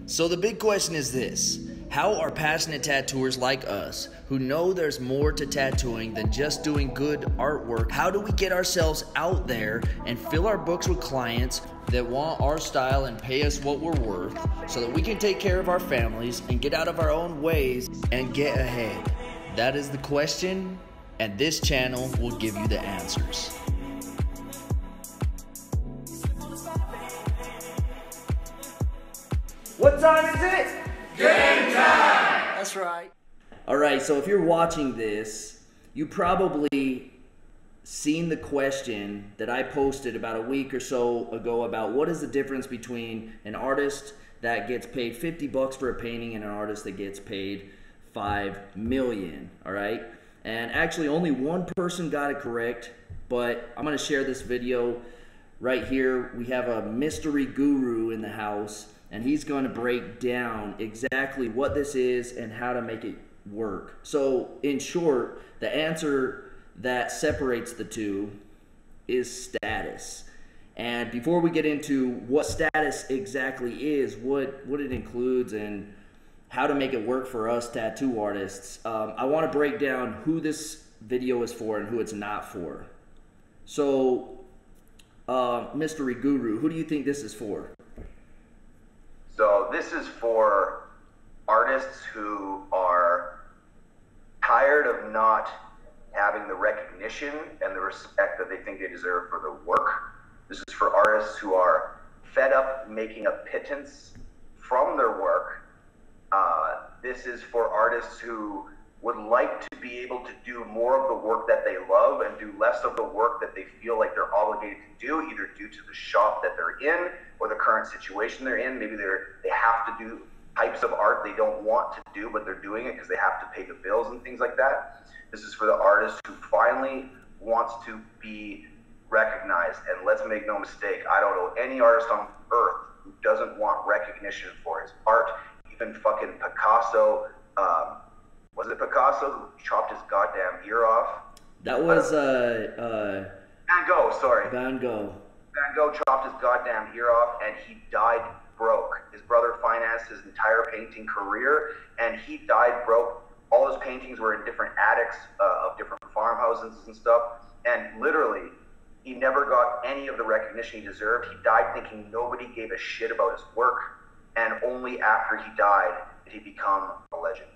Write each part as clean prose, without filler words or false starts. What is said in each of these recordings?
So the big question is this: how are passionate tattooers like us, who know there's more to tattooing than just doing good artwork, how do we get ourselves out there and fill our books with clients that want our style and pay us what we're worth so that we can take care of our families and get out of our own ways and get ahead? That is the question, and this channel will give you the answers. What time is it? Game time! That's right. All right, so if you're watching this, you probably seen the question that I posted about a week or so ago about what is the difference between an artist that gets paid $50 for a painting and an artist that gets paid $5 million, all right? And actually only one person got it correct, but I'm gonna share this video right here. We have a mystery guru in the house, and he's going to break down exactly what this is and how to make it work. So in short, the answer that separates the two is status. And before we get into what status exactly is, what it includes, and how to make it work for us tattoo artists, I want to break down who this video is for and who it's not for. So, Mystery Guru, who do you think this is for? So this is for artists who are tired of not having the recognition and the respect that they think they deserve for their work. This is for artists who are fed up making a pittance from their work. This is for artists who would like to be able to do more of the work that they love and do less of the work that they feel like they're obligated to do, either due to the shop that they're in or the current situation they're in. Maybe they have to do types of art they don't want to do, but they're doing it because they have to pay the bills and things like that. This is for the artist who finally wants to be recognized. And let's make no mistake, I don't know any artist on earth who doesn't want recognition for his art. Even fucking Picasso, was it Picasso who chopped his goddamn ear off? That was Van Gogh, sorry. Van Gogh. Van Gogh chopped his goddamn ear off and he died broke. His brother financed his entire painting career and he died broke. All his paintings were in different attics of different farmhouses and stuff. And literally, he never got any of the recognition he deserved. He died thinking nobody gave a shit about his work. And only after he died did he become a legend.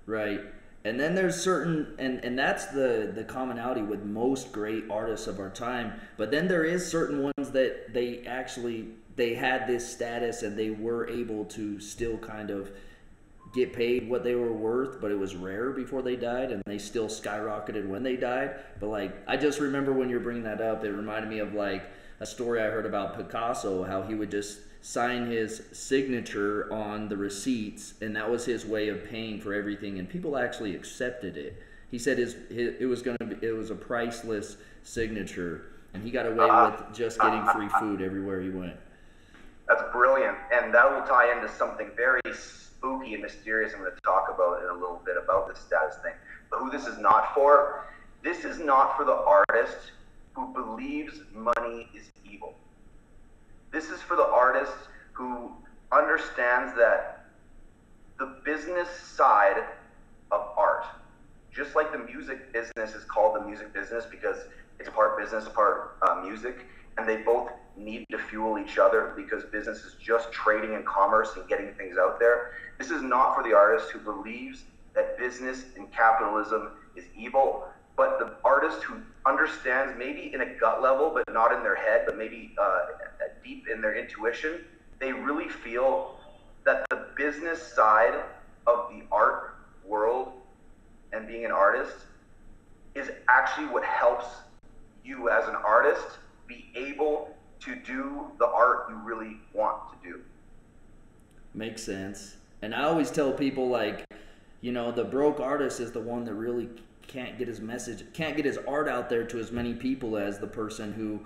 Right. And then there's certain, and that's the commonality with most great artists of our time. But then there is certain ones that they had this status and they were able to still kind of get paid what they were worth, but it was rare before they died, and they still skyrocketed when they died. But like, I just remember when you're bringing that up, it reminded me of like a story I heard about Picasso, how he would just sign his signature on the receipts, and that was his way of paying for everything, and people actually accepted it. He said it was a priceless signature, and he got away with just getting free food everywhere he went. That's brilliant, and that will tie into something very spooky and mysterious I'm going to talk about in a little bit about this status thing. But who this is not for, this is not for the artist who believes money is evil. This is for the artist who understands that the business side of art, just like the music business is called the music business because it's a part business, a part music, and they both need to fuel each other because business is just trading and commerce and getting things out there. This is not for the artist who believes that business and capitalism is evil, but the artist who understands, maybe in a gut level, but not in their head, but maybe deep in their intuition, they really feel that the business side of the art world and being an artist is actually what helps you as an artist be able to do the art you really want to do. Makes sense. And I always tell people, like, you know, the broke artist is the one that really can't get his message, can't get his art out there to as many people as the person who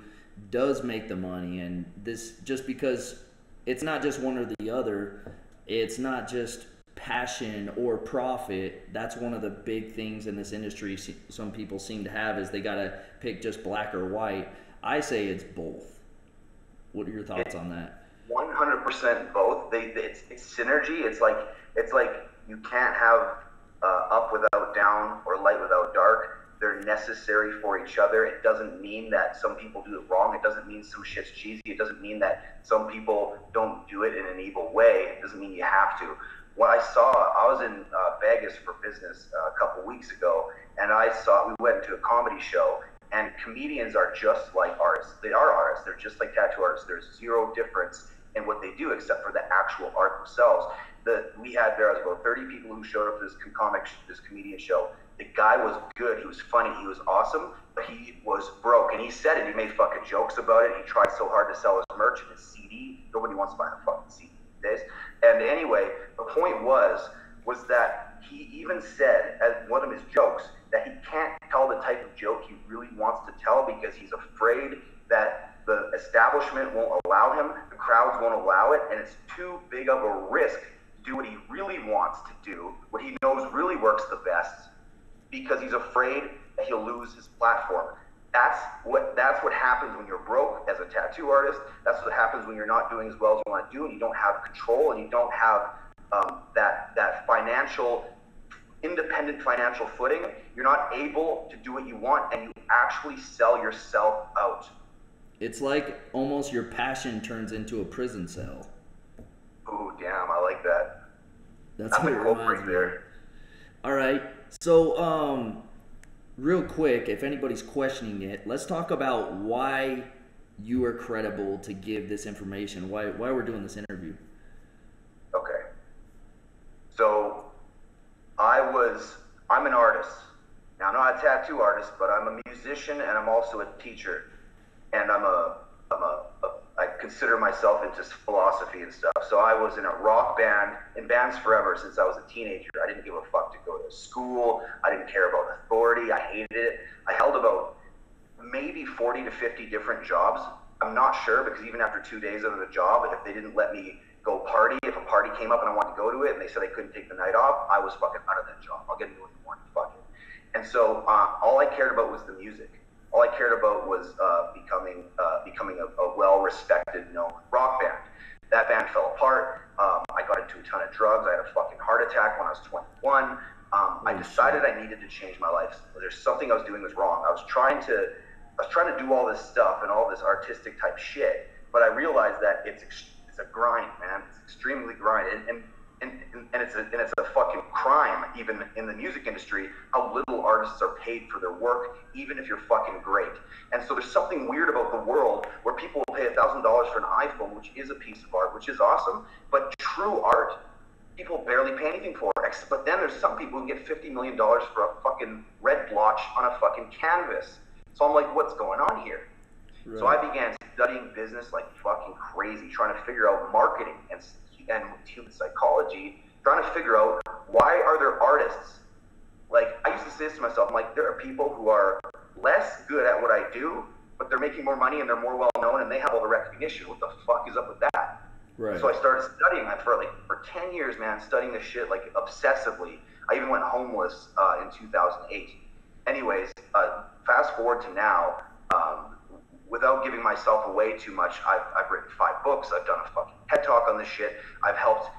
does make the money. And this, just because it's not just one or the other, it's not just passion or profit. That's one of the big things in this industry some people seem to have, is they gotta pick just black or white. I say it's both. What are your thoughts on that? 100% both. It's synergy. It's like you can't have up without down or light without dark. They're necessary for each other. It doesn't mean that some people do it wrong. It doesn't mean some shit's cheesy. It doesn't mean that some people don't do it in an evil way. It doesn't mean you have to. What I saw, I was in Vegas for business a couple weeks ago, and we went to a comedy show, and comedians are just like artists. They are artists. They're just like tattoo artists. There's zero difference in what they do except for the actual art themselves. There was about 30 people who showed up to this comedian show. The guy was good. He was funny. He was awesome, but he was broke. And he said it. He made fucking jokes about it. He tried so hard to sell his merch and his CD. Nobody wants to buy a fucking CD these days. And anyway, the point was that he even said as one of his jokes that he can't tell the type of joke he really wants to tell because he's afraid that the establishment won't allow him, the crowds won't allow it, and it's too big of a risk to do what he really wants to do, what he knows really works the best, because he's afraid that he'll lose his platform. That's what happens when you're broke as a tattoo artist. That's what happens when you're not doing as well as you want to do, and you don't have control, and you don't have that independent financial footing. You're not able to do what you want, and you actually sell yourself out. It's like almost your passion turns into a prison cell. Ooh, damn, I like that. That's what it reminds me of. All right, so real quick, if anybody's questioning it, let's talk about why you are credible to give this information, why we're doing this interview. Okay. So I'm an artist. Now, I'm not a tattoo artist, but I'm a musician and I'm also a teacher. And I consider myself into philosophy and stuff. So I was in a rock band, in bands forever since I was a teenager. I didn't give a fuck to go to school. I didn't care about authority. I hated it. I held about maybe 40 to 50 different jobs. I'm not sure, because even after 2 days of the job, if they didn't let me go party, if a party came up and I wanted to go to it and they said I couldn't take the night off, I was fucking out of that job. I'll get into it in the morning, fuck it. And so all I cared about was the music. All I cared about was becoming a well-respected, known rock band. That band fell apart. I got into a ton of drugs. I had a fucking heart attack when I was 21. I decided I needed to change my life. There's something I was doing was wrong. I was trying to do all this stuff and all this artistic type shit, but I realized that it's a grind, man. It's extremely grind, and it's a fucking crime, even in the music industry, how little artists are paid for their work, even if you're fucking great. And so there's something weird about the world where people will pay $1,000 for an iPhone, which is a piece of art, which is awesome, but true art, people barely pay anything for. But then there's some people who get $50 million for a fucking red blotch on a fucking canvas. So I'm like, what's going on here? Right. So I began studying business like fucking crazy, trying to figure out marketing and human psychology, trying to figure out why are there artists. Like, I used to say this to myself, I'm like, there are people who are less good at what I do, but they're making more money and they're more well known and they have all the recognition. What the fuck is up with that? Right. So I started studying that for 10 years, man, studying this shit like obsessively. I even went homeless in 2008. Anyways, fast forward to now, without giving myself away too much, I've written 5 books. I've done a fucking TED Talk on this shit. I've helped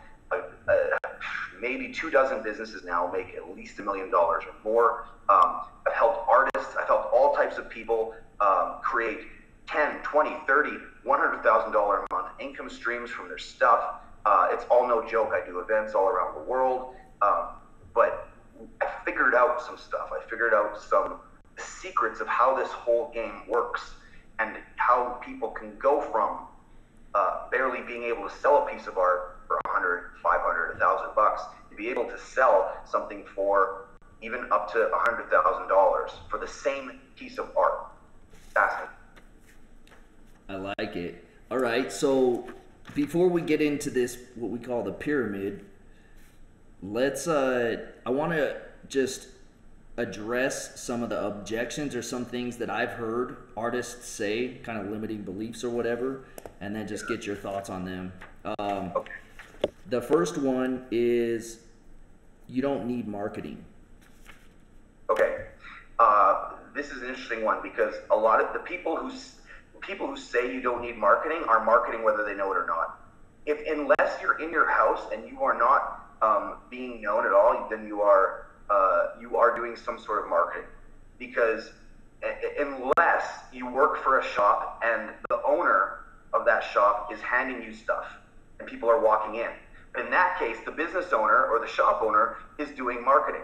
maybe 24 businesses now make at least $1 million or more. I've helped artists. I've helped all types of people create 10, 20, 30, $100,000 a month income streams from their stuff. It's all no joke. I do events all around the world. But I figured out some stuff. I figured out some secrets of how this whole game works and how people can go from barely being able to sell a piece of art for $100, $500, $1,000 to be able to sell something for even up to $100,000 for the same piece of art. Fascinating. I like it. All right, so before we get into this, what we call the pyramid, let's I want to just address some of the objections or some things that I've heard artists say, kind of limiting beliefs or whatever, and then just get your thoughts on them. Okay. The first one is you don't need marketing. Okay. This is an interesting one because a lot of the people who people who say you don't need marketing are marketing whether they know it or not. Unless you're in your house and you are not being known at all, then you are doing some sort of marketing. Because unless you work for a shop and the owner of that shop is handing you stuff and people are walking in, in that case, the business owner or the shop owner is doing marketing.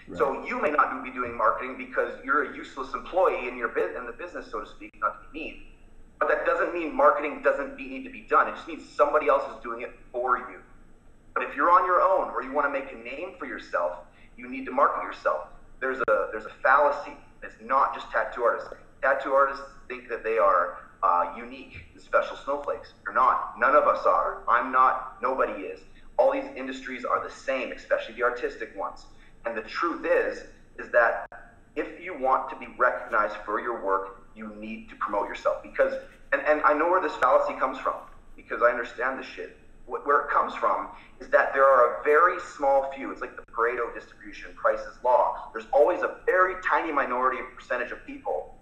Right. So you may not be doing marketing because you're a useless employee in the business, so to speak, not to be mean. But that doesn't mean marketing doesn't need to be done. It just means somebody else is doing it for you. But if you're on your own or you want to make a name for yourself, you need to market yourself. There's a fallacy. It's not just tattoo artists. Tattoo artists think that they are unique and special snowflakes. They're not. None of us are. I'm not. Nobody is. All these industries are the same, especially the artistic ones. And the truth is that if you want to be recognized for your work, you need to promote yourself. Because, and I know where this fallacy comes from, because I understand this shit. Where it comes from is that there are a very small few. It's like the Pareto distribution, Price's Law. There's always a very tiny minority of percentage of people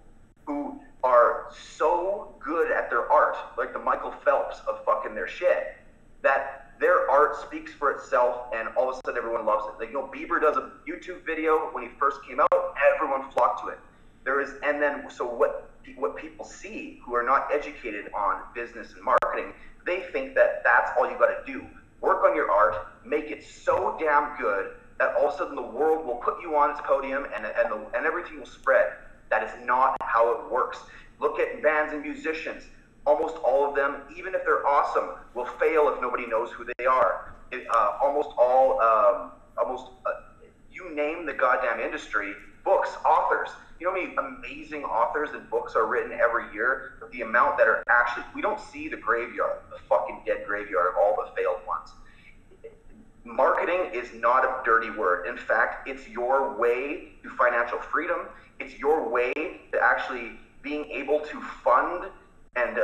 who are so good at their art, like the Michael Phelps of fucking their shit, that their art speaks for itself, and all of a sudden everyone loves it. Like, Bieber does a YouTube video when he first came out, everyone flocked to it. So what people see who are not educated on business and marketing, they think that that's all you got to do. Work on your art, make it so damn good that all of a sudden the world will put you on its podium and everything will spread. That is not how it works. Look at bands and musicians. Almost all of them, even if they're awesome, will fail if nobody knows who they are. You name the goddamn industry, books, authors. You know how many amazing authors and books are written every year? But the amount that are actually, we don't see the graveyard, the fucking dead graveyard of all the failed ones. Marketing is not a dirty word. In fact, it's your way to financial freedom. It's your way to actually being able to fund and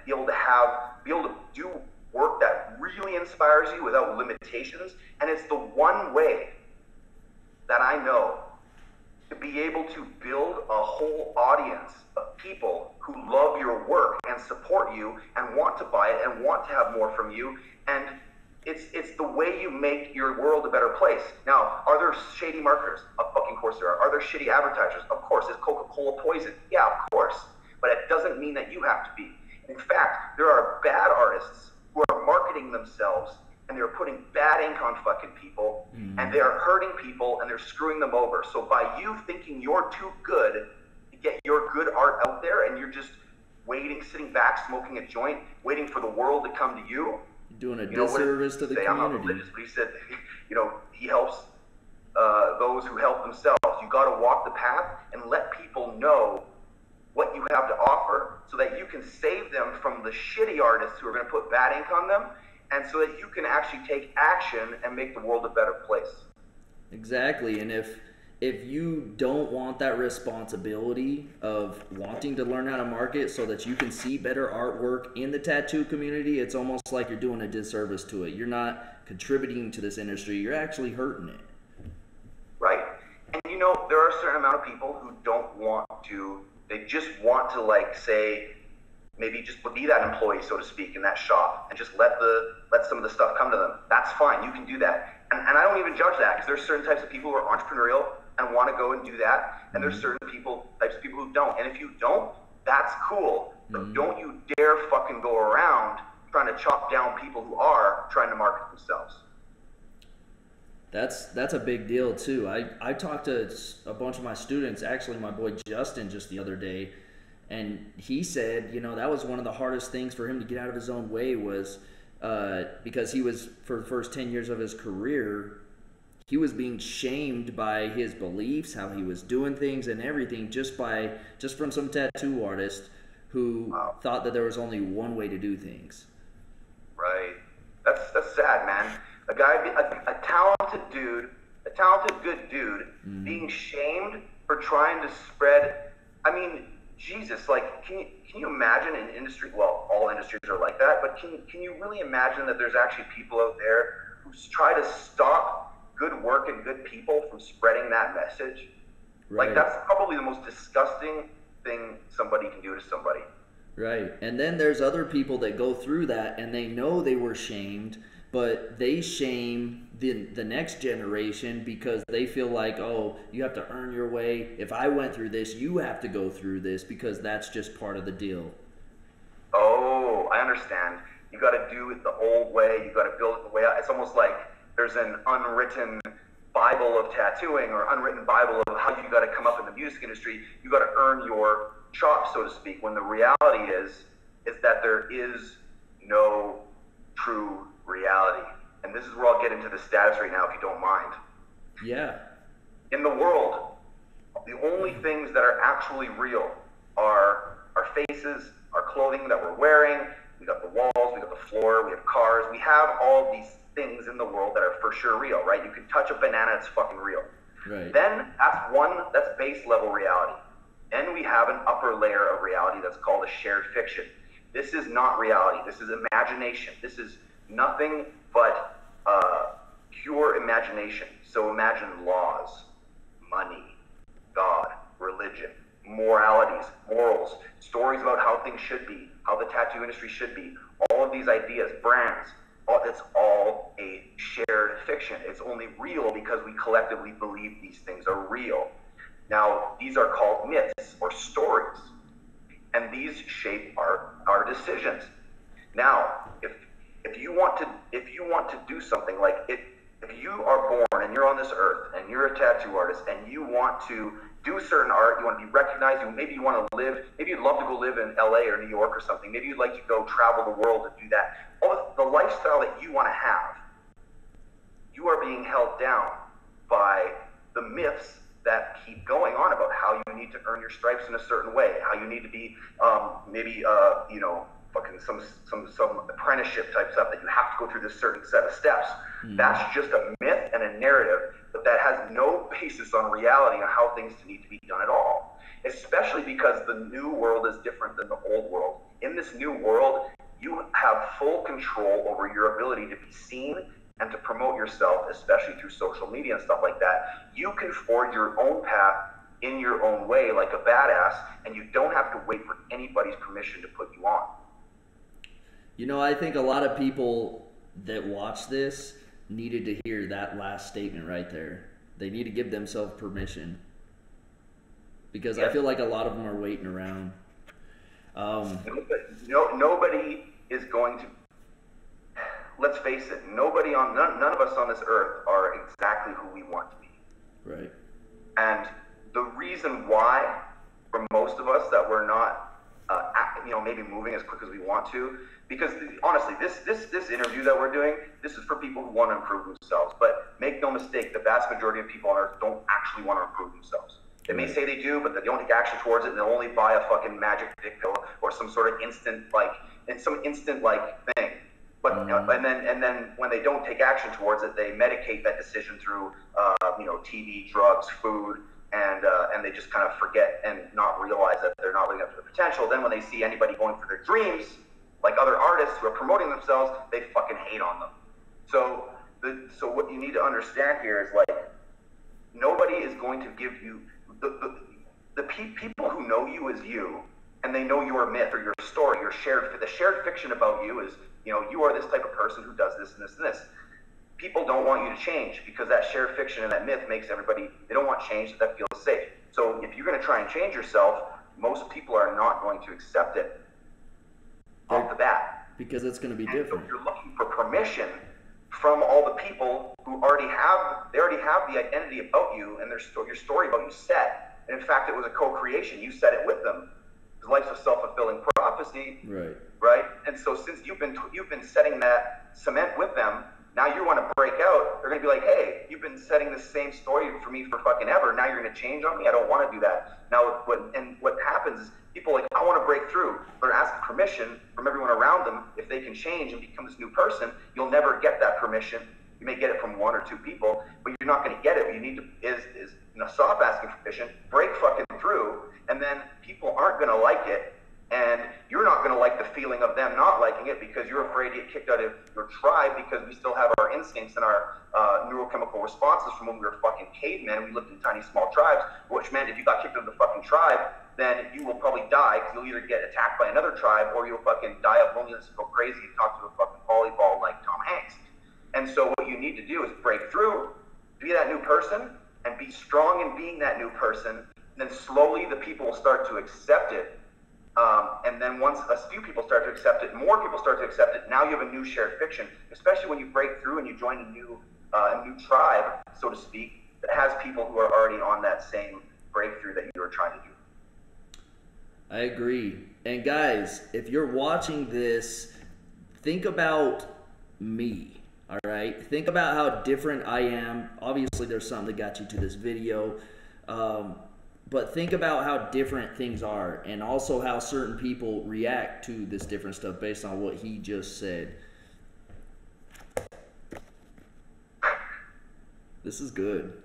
be able to do work that really inspires you without limitations. And it's the one way that I know to be able to build a whole audience of people who love your work and support you and want to buy it and want to have more from you. And it's the way you make your world a better place. Now, are there shady marketers? Of fucking course there are. Are there shitty advertisers? Of course. Is Coca-Cola poison? Yeah, of course. But it doesn't mean that you have to be. In fact, there are bad artists who are marketing themselves and they're putting bad ink on fucking people, and they are hurting people and they're screwing them over. So by you thinking you're too good to get your good art out there and you're just waiting, sitting back, smoking a joint, waiting for the world to come to you, doing a disservice to the community. I'm not religious, but he said, he helps those who help themselves. You got to walk the path and let people know what you have to offer so that you can save them from the shitty artists who are going to put bad ink on them, and so that you can actually take action and make the world a better place. Exactly. And if you don't want that responsibility of wanting to learn how to market so that you can see better artwork in the tattoo community, it's almost like you're doing a disservice to it. You're not contributing to this industry. You're actually hurting it. Right. And there are a certain amount of people who don't want to, they just want to, like, say, maybe just be that employee, so to speak, in that shop and just let some of the stuff come to them. That's fine. You can do that. And I don't even judge that, because there's certain types of people who are entrepreneurial and want to go and do that. And there's certain types of people who don't. And if you don't, that's cool. But don't you dare fucking go around trying to chop down people who are trying to market themselves. That's a big deal too. I talked to a bunch of my students, actually my boy Justin, just the other day, and he said, that was one of the hardest things for him to get out of his own way was because he was, for the first 10 years of his career, he was being shamed by his beliefs, how he was doing things and everything, just from some tattoo artist who thought that there was only one way to do things. Right. That's sad, man. A talented dude, a talented good dude, being shamed for trying to spread. I mean, Jesus, like, can you imagine an industry? Well, all industries are like that, but can you really imagine that there's actually people out there who try to stop good work and good people from spreading that message? Right. Like, that's probably the most disgusting thing somebody can do to somebody. Right. And then there's other people that go through that and they know they were shamed, but they shame the next generation because they feel like, oh, you have to earn your way. If I went through this, you have to go through this because that's just part of the deal. Oh, I understand. You got to do it the old way. You got to build it the way out. It's almost like there's an unwritten Bible of tattooing or unwritten Bible of how you got to come up in the music industry. You got to earn your chops, so to speak, when the reality is that there is no true reality. And this is where I'll get into the status right now, if you don't mind. Yeah. In the world, the only things that are actually real are our faces, our clothing that we're wearing. We got the walls, we got the floor, we have cars. We have all these things in the world that are for sure real, right? You can touch a banana, it's fucking real. Right. Then that's base level reality. Then we have an upper layer of reality that's called a shared fiction. This is not reality. This is imagination. This is nothing but pure imagination. So imagine laws, money, God, religion, moralities, morals, stories about how things should be, how the tattoo industry should be, all of these ideas, brands, it's all a shared fiction. It's only real because we collectively believe these things are real. Now, these are called myths or stories, and these shape our decisions. Now, if you want to do something like if you are born and you're on this earth and you're a tattoo artist and you want to do certain art, you want to be recognized, maybe you want to live, maybe you'd love to go live in LA or New York or something, maybe you'd like to go travel the world and do that. All the lifestyle that you want to have, you are being held down by the myths that keep going on about how you need to earn your stripes in a certain way, how you need to be fucking some apprenticeship type stuff that you have to go through this certain set of steps. That's just a myth and a narrative, but that has no basis on reality on how things need to be done at all. Especially because the new world is different than the old world. In this new world, you have full control over your ability to be seen and to promote yourself, especially through social media and stuff like that. You can forge your own path in your own way like a badass, and you don't have to wait for anybody's permission to put you on. You know, I think a lot of people that watch this needed to hear that last statement right there. They need to give themselves permission. Because I feel like a lot of them are waiting around. Nobody is going to, let's face it, none of us on this earth are exactly who we want to be. Right. And the reason why, for most of us, that we're not, maybe moving as quick as we want to, because honestly, this interview that we're doing, this is for people who want to improve themselves. But make no mistake, the vast majority of people on earth don't actually want to improve themselves. They may say they do, but they don't take action towards it, and they'll only buy a fucking magic dick pill or some sort of instant thing. But and then when they don't take action towards it, they medicate that decision through TV, drugs, food, and they just kind of forget and not realize that they're not living up to their potential. Then when they see anybody going for their dreams, like other artists who are promoting themselves, they fucking hate on them. So what you need to understand here is, like, nobody is going to give you the people who know you as you, and they know your myth or your story, the shared fiction about you is, you are this type of person who does this and this and this. People don't want you to change because that shared fiction and that myth makes everybody, they don't want change that feels safe. So if you're going to try and change yourself, most people are not going to accept it off the bat. Because it's going to be different. So you're looking for permission from all the people who already have the identity about you and your story about you set. And in fact, it was a co-creation. You said it with them. Life's a self-fulfilling prophecy. Right? And so since you've been setting that cement with them, now you want to break out, they're going to be like, hey, you've been setting the same story for me for fucking ever. Now you're going to change on me? I don't want to do that. Now, what happens is people are like, I want to break through. They're asking permission from everyone around them. If they can change and become this new person, you'll never get that permission. You may get it from one or two people, but you're not going to get it. What you need to is stop asking permission, break fucking through, and then people aren't going to like it. And you're not going to like the feeling of them not liking it because you're afraid to get kicked out of your tribe, because we still have our instincts and our neurochemical responses from when we were fucking cavemen. We lived in tiny, small tribes, which meant if you got kicked out of the fucking tribe, then you will probably die because you'll either get attacked by another tribe or you'll fucking die of loneliness and go crazy and talk to a fucking volleyball like Tom Hanks. And so what you need to do is break through, be that new person, and be strong in being that new person. And then slowly the people will start to accept it. And then once a few people start to accept it, more people start to accept it, now you have a new shared fiction, especially when you break through and you join a new tribe, so to speak, that has people who are already on that same breakthrough that you were trying to do. I agree. And guys, if you're watching this, think about me, all right? Think about how different I am. Obviously, there's something that got you to this video. But think about how different things are and also how certain people react to this different stuff based on what he just said. This is good.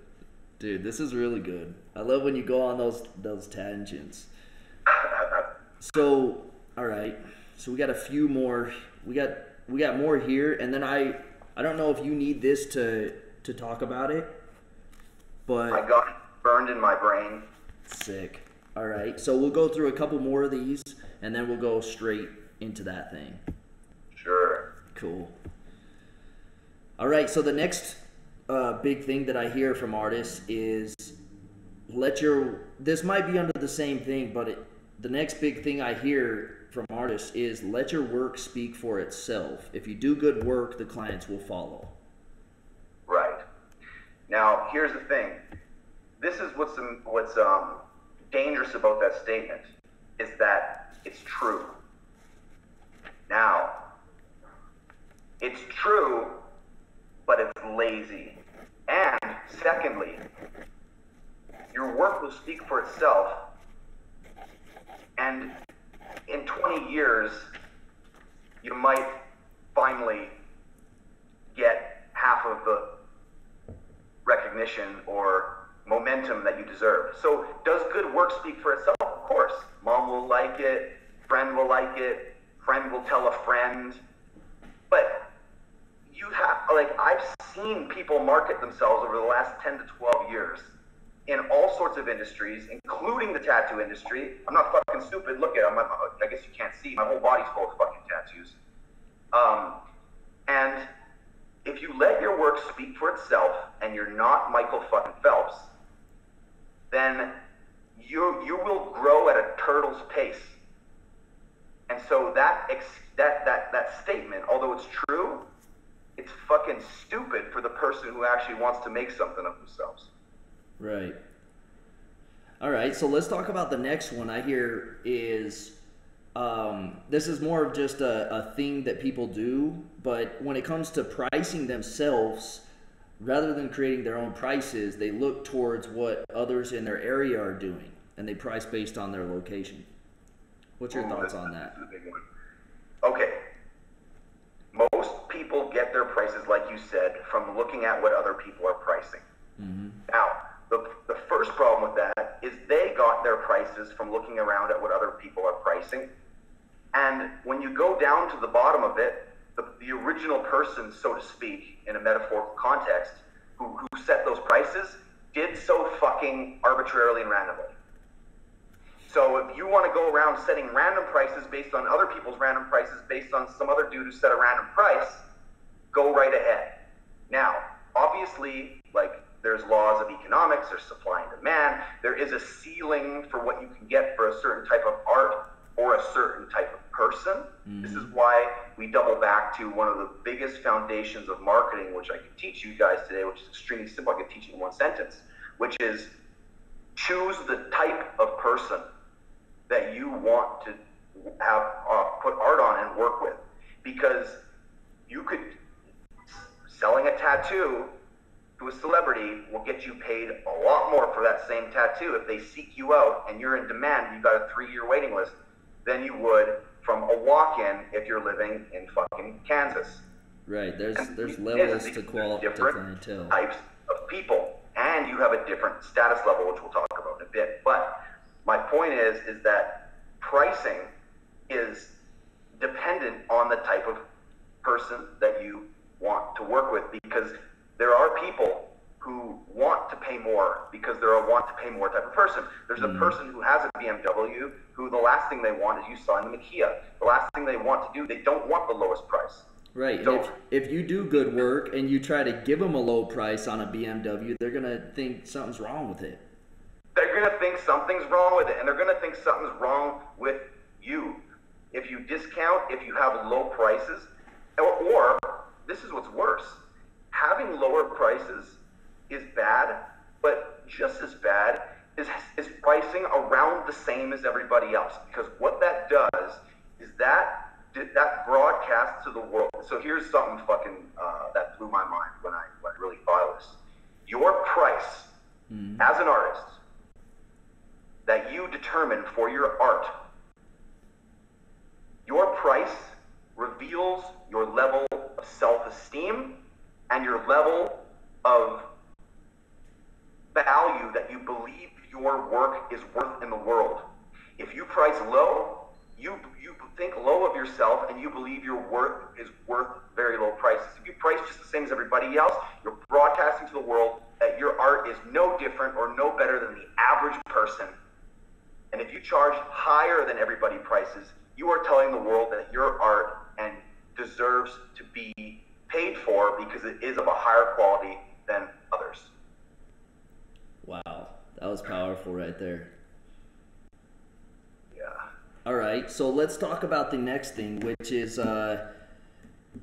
Dude, this is really good. I love when you go on those tangents. So, all right. So we got a few more. We got more here, and then I don't know if you need this to talk about it, but I got it burned in my brain. Sick. All right. So we'll go through a couple more of these, and then we'll go straight into that thing. Sure. Cool. All right. So the next big thing that I hear from artists is this might be under the same thing, but the next big thing I hear from artists is let your work speak for itself. If you do good work, the clients will follow. Right. Now, here's the thing. This is what's dangerous about that statement, is that it's true. Now, it's true, but it's lazy. And secondly, your work will speak for itself. And in 20 years, you might finally get half of the recognition or momentum that you deserve. So does good work speak for itself? Of course. Mom will like it, friend will like it, friend will tell a friend. But you have, I've seen people market themselves over the last 10 to 12 years in all sorts of industries, including the tattoo industry. I'm not fucking stupid. Look at them. I guess you can't see. My whole body's full of fucking tattoos. And if you let your work speak for itself and you're not Michael fucking Phelps, then you will grow at a turtle's pace. And so that statement, although it's true, it's fucking stupid for the person who actually wants to make something of themselves. Right. All right, so let's talk about the next one I hear is, this is more of just a thing that people do, but when it comes to pricing themselves, rather than creating their own prices, they look towards what others in their area are doing, and they price based on their location. What's your thoughts on that? This is a big one. Okay. Most people get their prices, like you said, from looking at what other people are pricing. Mm-hmm. Now, the first problem with that is they got their prices from looking around at what other people are pricing. And when you go down to the bottom of it, the original person, so to speak, in a metaphorical context, who set those prices, did so fucking arbitrarily and randomly. So if you want to go around setting random prices based on other people's random prices based on some other dude who set a random price, go right ahead. Now, obviously, there's laws of economics, there's supply and demand, there is a ceiling for what you can get for a certain type of art or a certain type of person. Mm-hmm. This is why we double back to one of the biggest foundations of marketing, which I could teach you guys today, which is extremely simple. I could teach you in one sentence, which is choose the type of person that you want to have put art on and work with. Because you could, selling a tattoo to a celebrity will get you paid a lot more for that same tattoo if they seek you out and you're in demand, you got a 3-year waiting list, than you would from a walk-in if you're living in fucking Kansas. Right, there's levels to clientele. Types of people, and you have a different status level, which we'll talk about in a bit. But my point is that pricing is dependent on the type of person that you want to work with, because There are people who want to pay more because they're a want to pay more type of person. There's a person who has a BMW who the last thing they want is you selling them a Kia. The last thing they want to do, they don't want the lowest price. Right. So, and if you do good work and you try to give them a low price on a BMW, they're going to think something's wrong with it. They're going to think something's wrong with it, and they're going to think something's wrong with you. If you discount, if you have low prices, or this is what's worse, having lower prices is bad, but just as bad is pricing around the same as everybody else. Because what that does is that broadcasts to the world. So here's something fucking that blew my mind when I really thought of this. Your price as an artist that you determine for your art, your price reveals your level of self-esteem and your level of value that you believe your work is worth in the world. If you price low, you think low of yourself and you believe your work is worth very low prices. If you price just the same as everybody else, you're broadcasting to the world that your art is no different or no better than the average person. And if you charge higher than everybody prices, you are telling the world that your art and deserves to be paid for because it is of a higher quality than others. Wow, that was powerful right there. Yeah. All right, so let's talk about the next thing, which is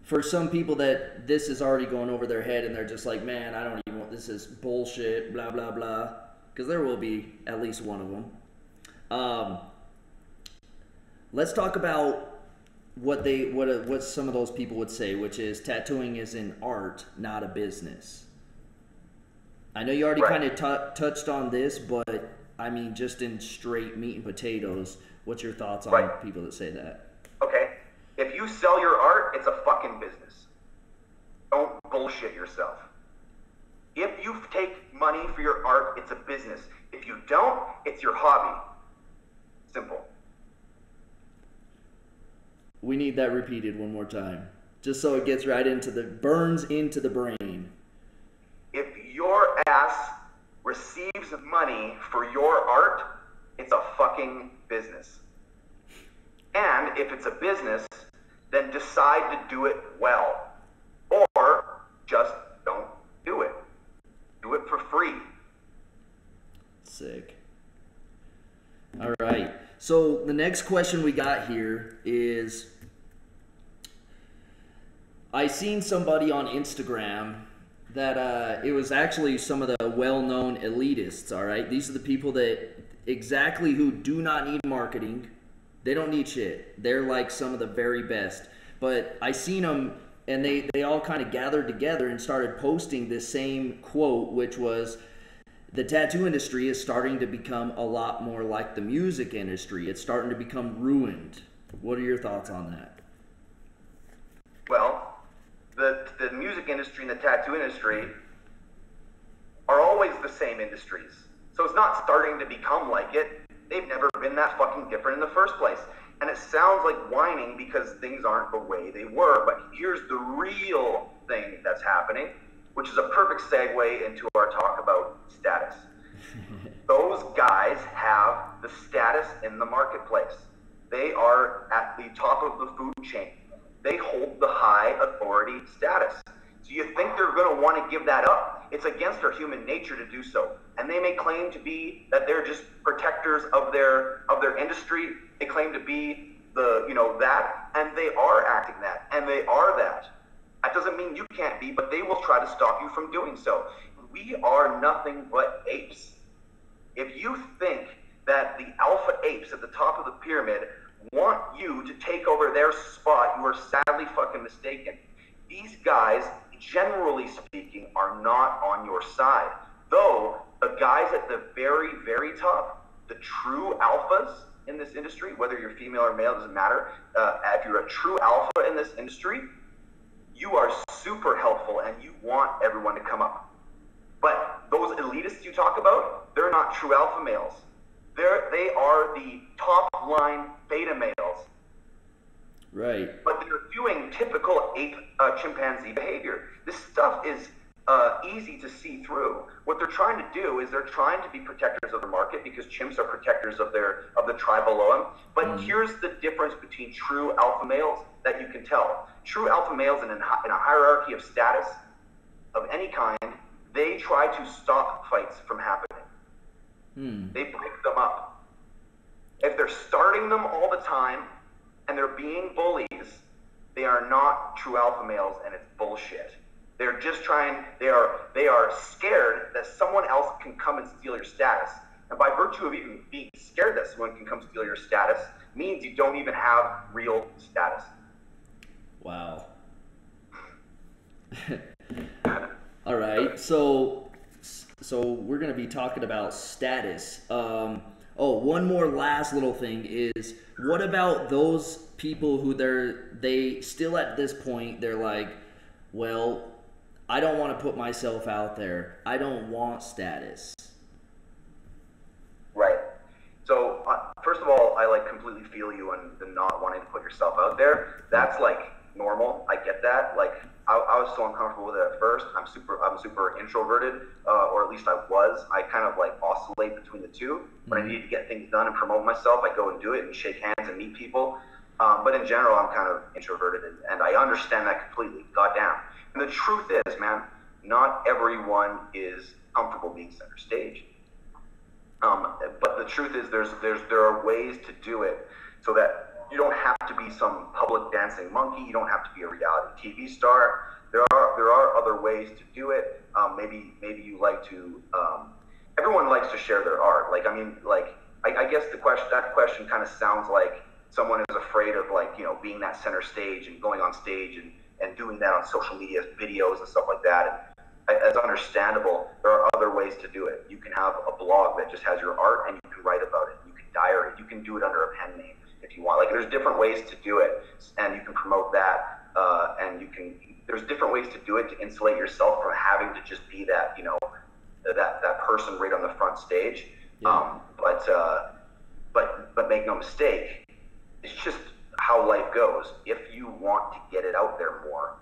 for some people that this is already going over their head and they're just like, man, I don't even want, this is bullshit, blah, blah, blah, because there will be at least one of them. Let's talk about what some of those people would say, which is tattooing is an art, not a business. I know you already kind of touched on this, but I mean, just in straight meat and potatoes, what's your thoughts on people that say that? Okay, if you sell your art, it's a fucking business. Don't bullshit yourself. If you take money for your art, it's a business. If you don't, it's your hobby. Simple. We need that repeated one more time, just so it gets burns into the brain. If your ass receives money for your art, it's a fucking business. And if it's a business, then decide to do it well. Or just don't do it. Do it for free. Sick. All right. So the next question we got here is, I seen somebody on Instagram that it was actually some of the well-known elitists, all right? These are the people that exactly who do not need marketing. They don't need shit. They're like some of the very best. But I seen them, and they all kind of gathered together and started posting this same quote, which was, the tattoo industry is starting to become a lot more like the music industry. It's starting to become ruined. What are your thoughts on that? Well, the music industry and the tattoo industry are always the same industries. So it's not starting to become like it. They've never been that fucking different in the first place. And it sounds like whining because things aren't the way they were. But here's the real thing that's happening, which is a perfect segue into our talk about status. Those guys have the status in the marketplace. They are at the top of the food chain. They hold the high authority status. So you think they're going to want to give that up? It's against our human nature to do so. And they may claim to be that they're just protectors of their industry. They claim to be that, and they are acting that, and they are that. That doesn't mean you can't be, but they will try to stop you from doing so. We are nothing but apes. If you think that the alpha apes at the top of the pyramid want you to take over their spot, you are sadly fucking mistaken. These guys, generally speaking, are not on your side. Though the guys at the very, very top, the true alphas in this industry, whether you're female or male, doesn't matter. If you're a true alpha in this industry, you are super helpful and you want everyone to come up. But those elitists you talk about, they're not true alpha males. They are the top line beta males. Right. But they're doing typical ape chimpanzee behavior. This stuff is easy to see through. What they're trying to do is they're trying to be protectors of the market because chimps are protectors of the tribe below them. But here's the difference between true alpha males that you can tell. True alpha males in a hierarchy of status of any kind, they try to stop fights from happening. They break them up. If they're starting them all the time and they're being bullies, they are not true alpha males, and it's bullshit. They're just trying, they are scared that someone else can come and steal your status. And by virtue of even being scared that someone can come steal your status means you don't even have real status. Wow. All right, so we're going to be talking about status. One more last little thing is, what about those people who they still at this point, they're like, well, I don't want to put myself out there. I don't want status. Right. So first of all, I completely feel you on the not wanting to put yourself out there. That's normal. I get that. I was so uncomfortable with it at first. I'm super introverted, or at least I was. I kind of oscillate between the two. When I need to get things done and promote myself, I go and do it and shake hands and meet people. But in general, I'm kind of introverted, and I understand that completely. Goddamn. And the truth is, man, not everyone is comfortable being center stage. But the truth is, there are ways to do it so that you don't have to be some public dancing monkey. You don't have to be a reality TV star. There are other ways to do it. Maybe you like to. Everyone likes to share their art. I guess that question kind of sounds like someone is afraid of being that center stage and going on stage and doing that on social media videos and stuff like that. And that's understandable. There are other ways to do it. You can have a blog that just has your art and you can write about it. You can diary it. You can do it under a pen name if you want. There's different ways to do it, and you can promote that. There's different ways to do it to insulate yourself from having to just be that, that person right on the front stage. Yeah. But make no mistake, it's just how life goes. If you want to get it out there more,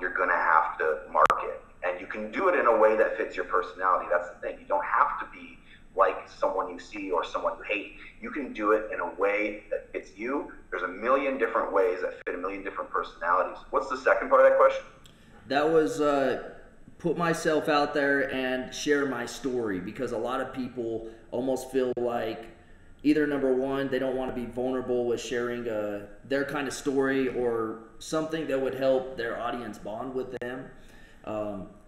you're going to have to market. And you can do it in a way that fits your personality. That's the thing. You don't have to be like someone you see or someone you hate. You can do it in a way that fits you. There's a million different ways that fit a million different personalities. What's the second part of that question? That was put myself out there and share my story, because a lot of people almost feel like either, number one, they don't want to be vulnerable with sharing their kind of story or something that would help their audience bond with them,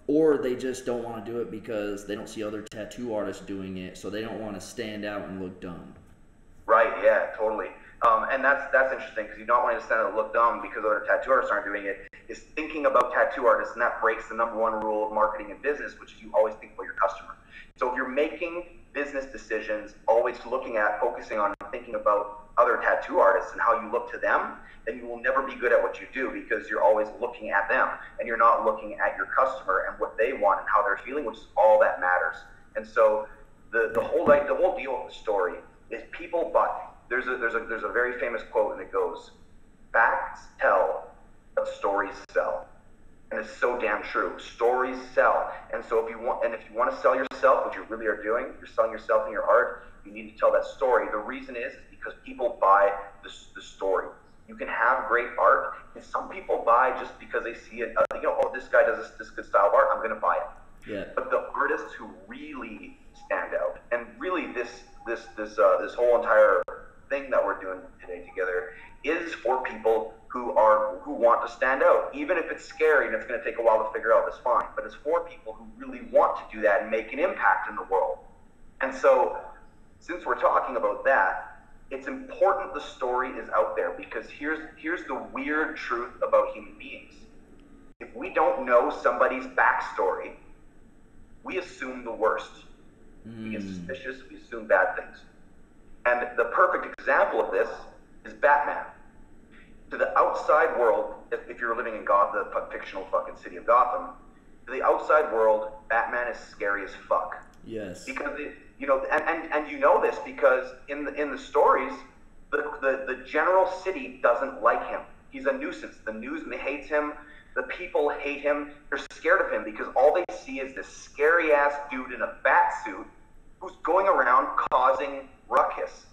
or they just don't want to do it because they don't see other tattoo artists doing it, so they don't want to stand out and look dumb. Right, yeah, totally. And that's interesting, because you don't want to stand out and look dumb because other tattoo artists aren't doing it, is thinking about tattoo artists, and that breaks the number one rule of marketing and business, which is you always think about your customer. So if you're making business decisions, always focusing on thinking about other tattoo artists and how you look to them, then you will never be good at what you do, because you're always looking at them and you're not looking at your customer and what they want and how they're feeling, which is all that matters. And so the whole deal with the story is people buy. There's a very famous quote, and it goes, "Facts tell, but stories sell." And it's so damn true. Stories sell. And so if you want to sell yourself, which you really are doing, you're selling yourself and your art, you need to tell that story. The reason is because people buy the story. You can have great art, and some people buy just because they see it. Oh, this guy does this good style of art, I'm going to buy it. Yeah. But the artists who really stand out, and really this whole entire thing that we're doing today together, is for people who want to stand out. Even if it's scary and it's going to take a while to figure out, that's fine. But it's for people who really want to do that and make an impact in the world. And so, since we're talking about that, it's important the story is out there, because here's the weird truth about human beings. If we don't know somebody's backstory, we assume the worst. We get suspicious, we assume bad things. And the perfect example of this is Batman. To the outside world, if you're living in the fictional fucking city of Gotham, to the outside world, Batman is scary as fuck. Yes. Because and you know this because in the stories, the general city doesn't like him. He's a nuisance. The news hates him. The people hate him. They're scared of him because all they see is this scary ass dude in a bat suit who's going around causing ruckus,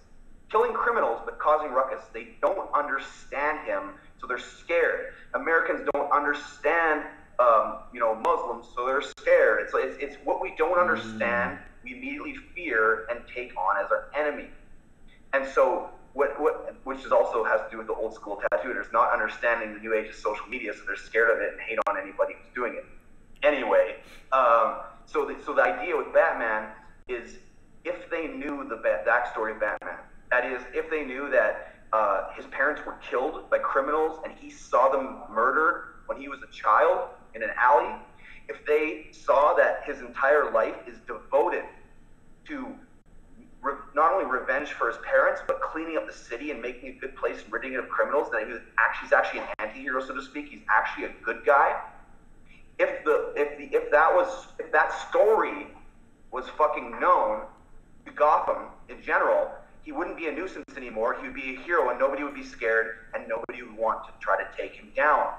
killing criminals, but causing ruckus. They don't understand him, so they're scared. Americans don't understand, Muslims, so they're scared. It's what we don't understand, we immediately fear and take on as our enemy. And so which is also has to do with the old school tattooers not understanding the new age of social media, so they're scared of it and hate on anybody who's doing it. Anyway, so the idea with Batman is if they knew the backstory of Batman, that is, if they knew that his parents were killed by criminals and he saw them murdered when he was a child in an alley, if they saw that his entire life is devoted to not only revenge for his parents, but cleaning up the city and making a good place and ridding it of criminals, that he's actually an anti-hero, so to speak. He's actually a good guy. If that story was fucking known to Gotham in general, he wouldn't be a nuisance anymore. He would be a hero, and nobody would be scared, and nobody would want to try to take him down.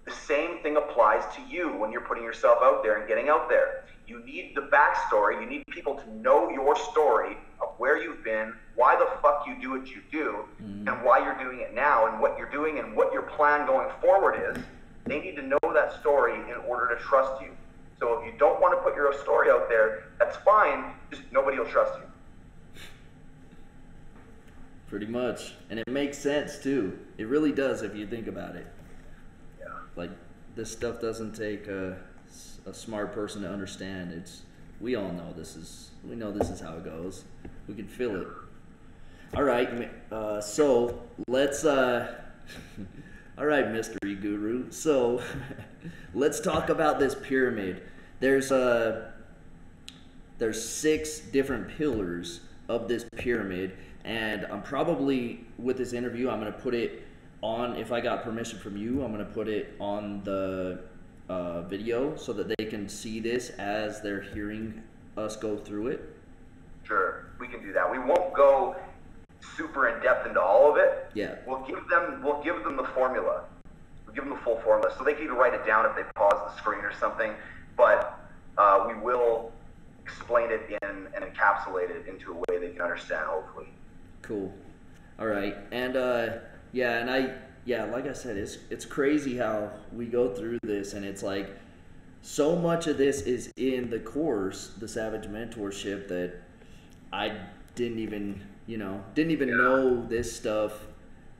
The same thing applies to you when you're putting yourself out there and getting out there. You need the backstory. You need people to know your story of where you've been, why the fuck you do what you do, and why you're doing it now, and what you're doing, and what your plan going forward is. They need to know that story in order to trust you. So if you don't want to put your story out there, that's fine. Just nobody will trust you. Pretty much. And it makes sense, too. It really does if you think about it. Yeah. Like, this stuff doesn't take a smart person to understand. We all know this is how it goes. We can feel it. All right, so let's all right, mystery guru. So let's talk about this pyramid. There's 6 different pillars of this pyramid, and I'm probably, with this interview, I'm going to put it on, if I got permission from you, I'm going to put it on the video so that they can see this as they're hearing us go through it. Sure, we can do that. We won't go super in depth into all of it. Yeah. We'll give them the formula. We'll give them the full formula, so they can even write it down if they pause the screen or something. But we will explain it and encapsulate it into a way they can understand, hopefully. Cool. All right, and like I said, it's crazy how we go through this, and it's like so much of this is in the course, the Savage Mentorship, that I didn't even know this stuff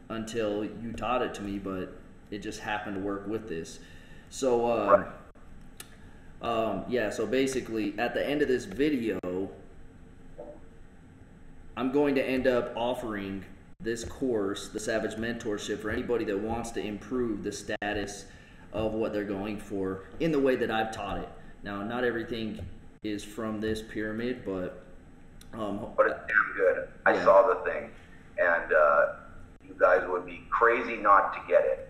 until you taught it to me, but it just happened to work with this. So, so basically, at the end of this video, I'm going to end up offering this course, the Savage Mentorship, for anybody that wants to improve the status of what they're going for in the way that I've taught it. Now, not everything is from this pyramid, but it's damn good. I saw the thing, and you guys would be crazy not to get it.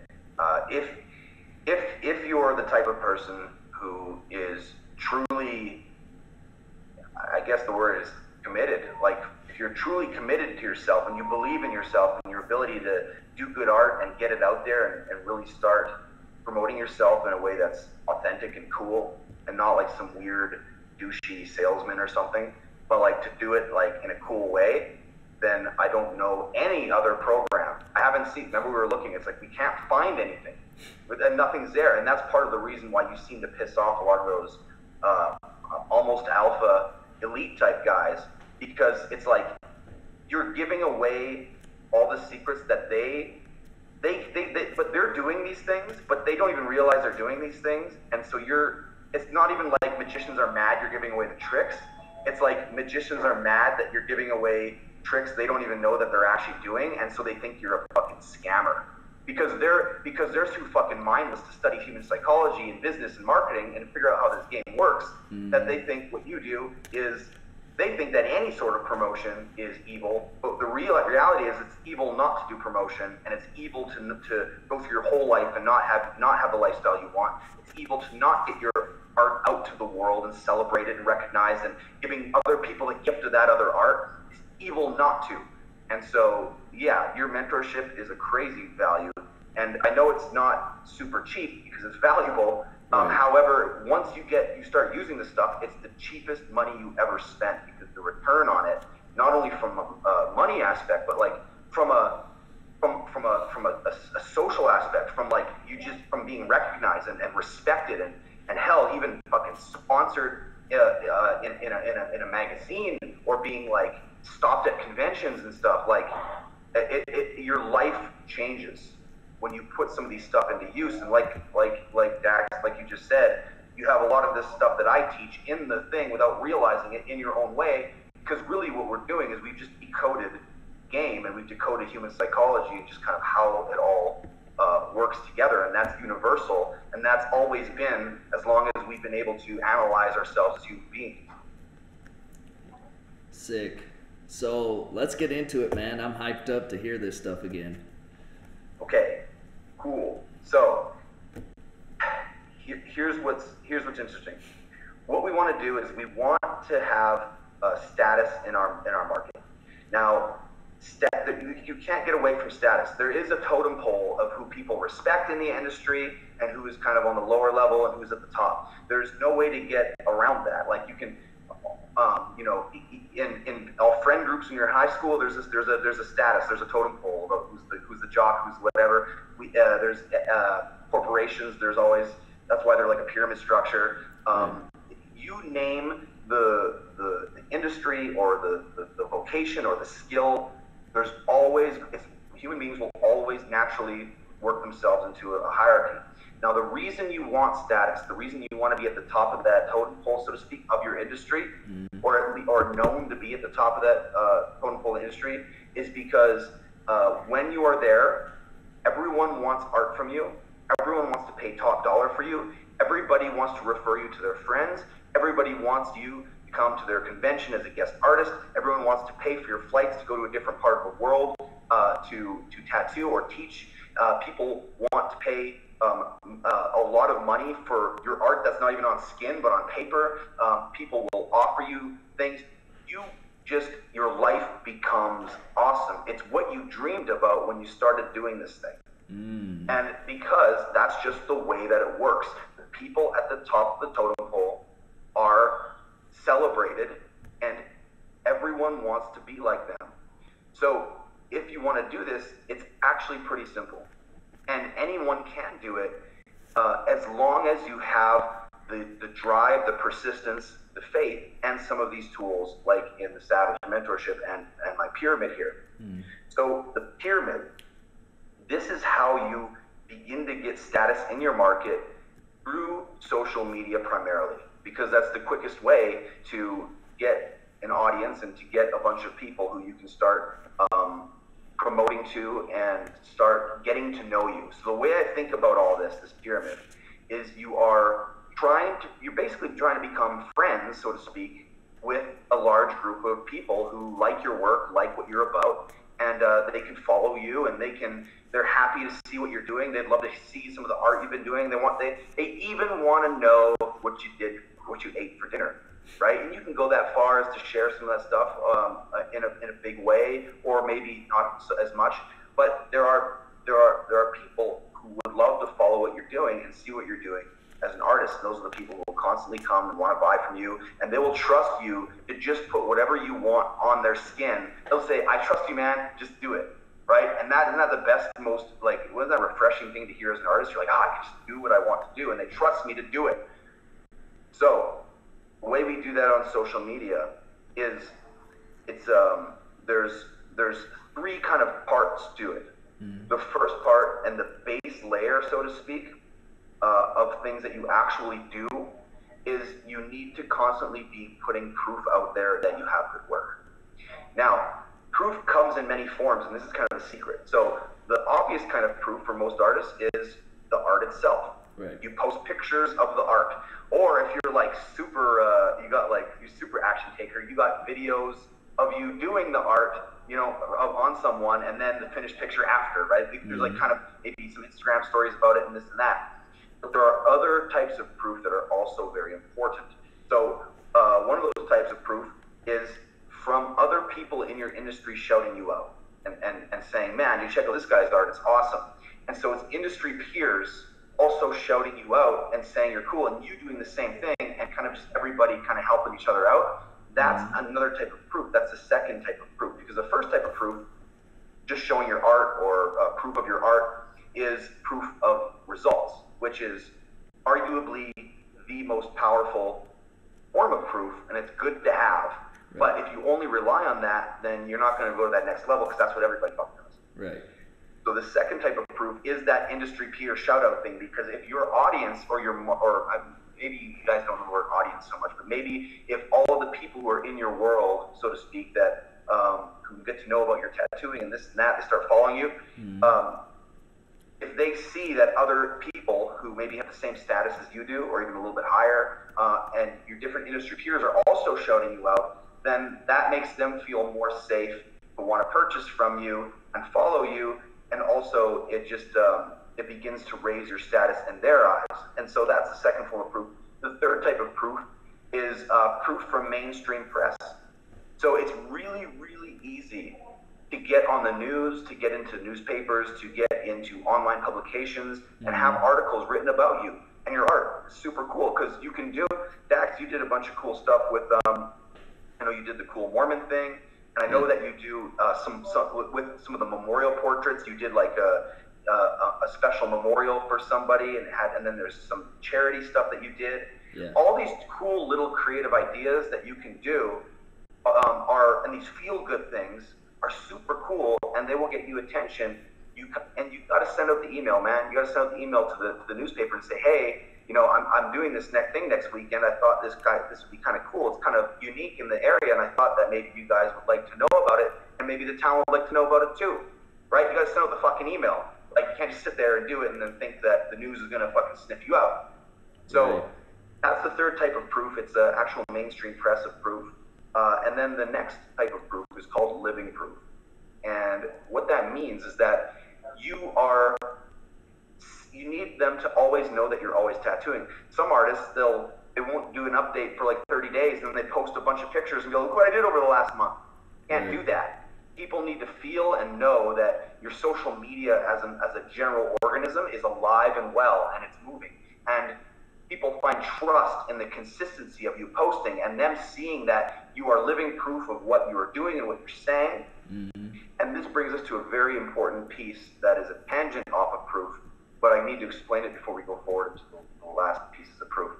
If you're the type of person who is truly, I guess the word is committed, like if you're truly committed to yourself and you believe in yourself and your ability to do good art and get it out there and really start promoting yourself in a way that's authentic and cool and not like some weird douchey salesman or something, but like to do it like in a cool way, then I don't know any other program. I haven't seen, remember we were looking, it's like we can't find anything, and nothing's there. And that's part of the reason why you seem to piss off a lot of those almost alpha elite type guys, because it's like you're giving away all the secrets that but they're doing these things, but they don't even realize they're doing these things. And so it's not even like magicians are mad you're giving away the tricks. It's like magicians are mad that you're giving away tricks they don't even know that they're actually doing, and so they think you're a fucking scammer. Because they're too fucking mindless to study human psychology and business and marketing and figure out how this game works, that they think what you do is, they think that any sort of promotion is evil, but the reality is it's evil not to do promotion, and it's evil to go through your whole life and not have the lifestyle you want. It's evil to not get your art out to the world and celebrated and recognized and giving other people the gift of that other art. It's evil not to. And so, yeah, your mentorship is a crazy value, And I know it's not super cheap because it's valuable. Right. However, once you start using the stuff, it's the cheapest money you ever spent, because the return on it, not only from a money aspect, but like from a social aspect, from like from being recognized and respected, and hell, even fucking sponsored in a magazine, or being like stopped at conventions and stuff. Like your life changes when you put some of these stuff into use. And like Dax, like you just said, you have a lot of this stuff that I teach in the thing without realizing it in your own way, because really what we're doing is we've just decoded game, and we've decoded human psychology and just kind of how it all works together, and that's universal, and that's always been, as long as we've been able to analyze ourselves as human beings. Sick. So let's get into it, man. I'm hyped up to hear this stuff again. Okay, cool. So here's what's interesting. What we want to do is we want to have status in our market. Now, you can't get away from status. There is a totem pole of who people respect in the industry and who is kind of on the lower level and who's at the top. There's no way to get around that. Like you can, in all friend groups in your high school, there's a status. There's a totem pole about who's the jock, who's whatever. There's corporations. There's always, that's why they're like a pyramid structure. You name the industry or the vocation or the skill, there's always, human beings will always naturally work themselves into a hierarchy. Now, the reason you want status, the reason you want to be at the top of that totem pole, so to speak, of your industry, or known to be at the top of that totem pole industry, is because when you are there, everyone wants art from you. Everyone wants to pay top dollar for you. Everybody wants to refer you to their friends. Everybody wants you to come to their convention as a guest artist. Everyone wants to pay for your flights to go to a different part of the world to tattoo or teach. People want to pay a lot of money for your art that's not even on skin but on paper. People will offer you things. Your life becomes awesome. It's what you dreamed about when you started doing this thing. And because that's just the way that it works. The people at the top of the totem pole are celebrated, and everyone wants to be like them. So if you want to do this, it's actually pretty simple, and anyone can do it as long as you have the drive, the persistence, the faith, and some of these tools, like in the Savage Mentorship and my pyramid here. So the pyramid, this is how you begin to get status in your market through social media primarily, because that's the quickest way to get an audience and to get a bunch of people who you can start promoting to and start getting to know you. So the way I think about all this pyramid, is you're basically trying to become friends, so to speak, with a large group of people who like your work, like what you're about, and they can follow you, and they're happy to see what you're doing. They'd love to see some of the art you've been doing. They even want to know what you ate for dinner, right? And you can go that far as to share some of that stuff in a big way, or maybe not as much. But there are people who would love to follow what you're doing and see what you're doing as an artist. Those are the people who will constantly come and want to buy from you, and they will trust you to just put whatever you want on their skin. They'll say, "I trust you, man. Just do it." Right? And isn't that the best, most, like, wasn't that a refreshing thing to hear as an artist? You're like, I can just do what I want to do, and they trust me to do it. So the way we do that on social media is there's three kind of parts to it. The first part, and the base layer, so to speak, of things that you actually do, is you need to constantly be putting proof out there that you have good work. Now, proof comes in many forms, and this is kind of the secret. So the obvious kind of proof for most artists is the art itself. Right. You post pictures of the art, or if you're like you're super action taker, you got videos of you doing the art, on someone, and then the finished picture after, right? There's like kind of maybe some Instagram stories about it and this and that. But there are other types of proof that are also very important. So one of those types of proof is from other people in your industry shouting you out and saying, "Man, you check out this guy's art, it's awesome." And so it's industry peers also shouting you out and saying you're cool, and you doing the same thing, and kind of just everybody kind of helping each other out. That's another type of proof. That's the second type of proof, because the first type of proof, just showing your art or proof of your art, is proof of results, which is arguably the most powerful form of proof, and it's good to have. Right. But if you only rely on that, then you're not going to go to that next level, because that's what everybody fucking does. Right. So the second type of proof is that industry peer shout out thing, because if your audience maybe you guys don't know the word audience so much, but maybe if all of the people who are in your world, so to speak, that who get to know about your tattooing and this and that, they start following you. If they see that other people who maybe have the same status as you do, or even a little bit higher, and your different industry peers are also shouting you out, then that makes them feel more safe to want to purchase from you and follow you. And also it just, it begins to raise your status in their eyes. And so that's the second form of proof. The third type of proof is proof from mainstream press. So it's really, really easy to get on the news, to get into newspapers, to get into online publications, and have articles written about you and your art. It's super cool, because you can do, Dax, you did a bunch of cool stuff with, I know you did the cool Mormon thing, and I know that you do with some of the memorial portraits. You did like a special memorial for somebody, and then there's some charity stuff that you did. Yeah. All these cool little creative ideas that you can do and these feel-good things are super cool, and they will get you attention. You got to send out the email, man. You got to send out the email to the newspaper and say, hey, I'm doing this thing next weekend. I thought this would be kind of cool. It's kind of unique in the area, and I thought that maybe you guys would like to know about it, and maybe the town would like to know about it too, right? You got to send out the fucking email. Like, you can't just sit there and do it and then think that the news is going to fucking sniff you out. So that's the third type of proof. It's the actual mainstream press of proof. And then the next type of proof is called living proof. And what that means is that you need them to always know that you're always tattooing. Some artists, they won't do an update for like 30 days, and then they post a bunch of pictures and go, look what I did over the last month. Can't do that. People need to feel and know that your social media as a general organism is alive and well, and it's moving. And people find trust in the consistency of you posting, and them seeing that you are living proof of what you are doing and what you're saying. And this brings us to a very important piece that is a tangent off of proof, but I need to explain it before we go forward to the last pieces of proof.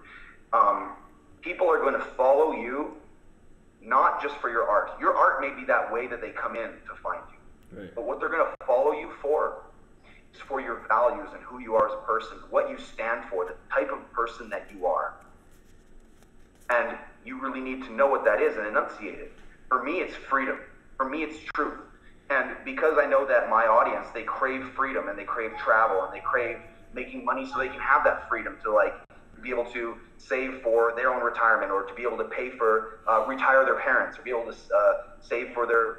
People are going to follow you not just for your art. Your art may be that way that they come in to find you. Right. But what they're going to follow you for is for your values and who you are as a person, what you stand for, the type of person that you are. And you really need to know what that is and enunciate it. For me, it's freedom. For me, it's truth. And because I know that my audience, they crave freedom, and they crave travel, and they crave making money so they can have that freedom to be able to save for their own retirement, or to be able to pay for retire their parents, or be able to save for their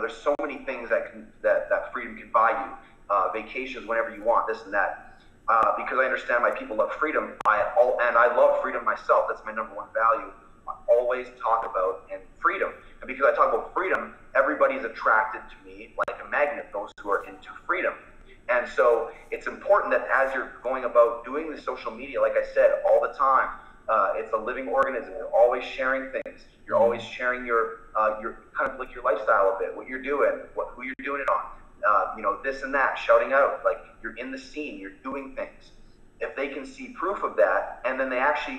there's so many things that freedom can buy you, vacations whenever you want, this and that. Because I understand my people love freedom, and I love freedom myself. That's my number one value. I always talk about freedom, and because I talk about freedom, everybody's attracted to me like a magnet. Those who are into freedom. And so it's important that as you're going about doing the social media, like I said, all the time, it's a living organism. You're always sharing things. You're always sharing your kind of like your lifestyle a bit, what you're doing, who you're doing it on, this and that, shouting out, like you're in the scene, you're doing things. If they can see proof of that, and then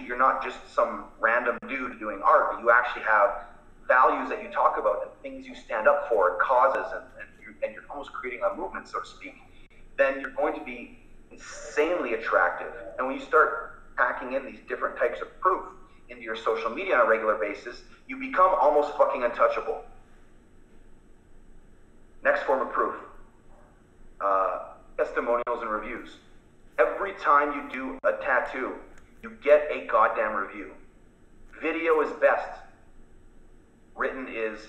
you're not just some random dude doing art, but you actually have values that you talk about and things you stand up for, and causes, and you're almost creating a movement, so to speak, then you're going to be insanely attractive. And when you start packing in these different types of proof into your social media on a regular basis, you become almost fucking untouchable. Next form of proof, testimonials and reviews. Every time you do a tattoo, you get a goddamn review. Video is best. Written is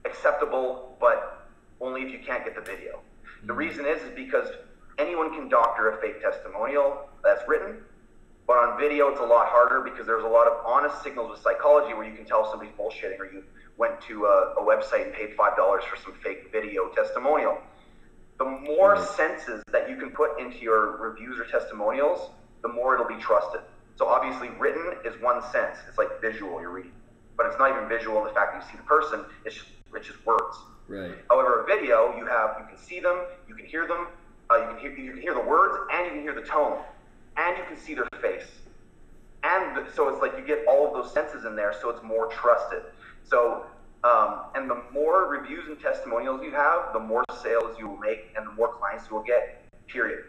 acceptable, but only if you can't get the video. The reason is because anyone can doctor a fake testimonial that's written, but on video it's a lot harder, because there's a lot of honest signals with psychology where you can tell somebody's bullshitting, or you went to a website and paid $5 for some fake video testimonial. The more senses that you can put into your reviews or testimonials, the more it'll be trusted. So obviously written is one sense. It's like visual, you're reading. But it's not even visual, the fact that you see the person, it's just words. Right. However, a video, you can see them, you can hear them, you can hear the words, and you can hear the tone, and you can see their face. And so it's like you get all of those senses in there, so it's more trusted. So, and the more reviews and testimonials you have, the more sales you will make and the more clients you will get, period.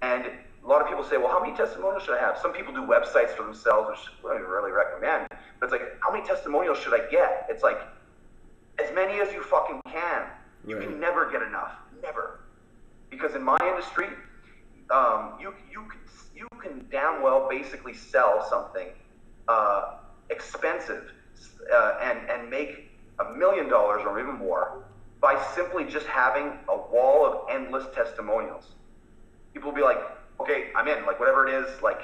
And a lot of people say, well, how many testimonials should I have? Some people do websites for themselves, which I don't really recommend. But it's like, how many testimonials should I get? It's like, as many as you fucking can. You can never get enough. Never. Because in my industry, you can damn well basically sell something expensive and make $1 million or even more by simply just having a wall of endless testimonials. People will be like, okay, I'm in, like whatever it is, like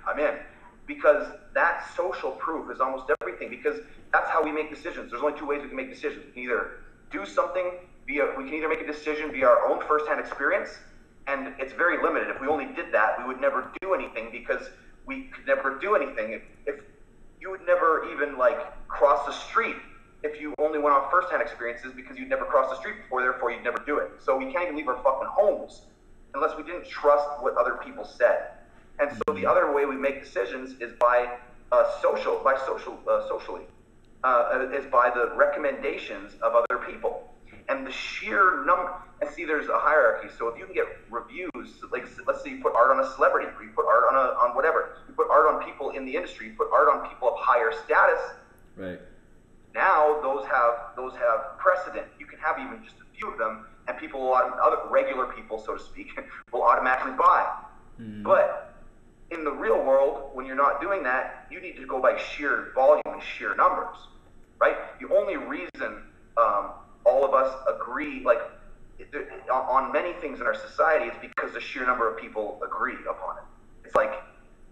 I'm in. Because that social proof is almost everything, because that's how we make decisions. There's only two ways we can make decisions. We can either do something we can either make a decision via our own firsthand experience, and it's very limited. If we only did that, we would never do anything, because we could never do anything. If you would never even like cross the street if you only went off firsthand experiences, because you'd never crossed the street before, therefore you'd never do it. So we can't even leave our fucking homes unless we didn't trust what other people said. And so the other way we make decisions is by socially, is by the recommendations of other people. And the sheer number, and see, there's a hierarchy. So if you can get reviews, like let's say you put art on a celebrity, or you put art on whatever, you put art on people in the industry, you put art on people of higher status. Right. Now those have precedent. You can have even just a few of them, and people, other regular people, so to speak, will automatically buy. Mm-hmm. But in the real world, when you're not doing that, you need to go by sheer volume and sheer numbers, right? The only reason all of us agree, like on many things in our society, is because the sheer number of people agree upon it. It's like,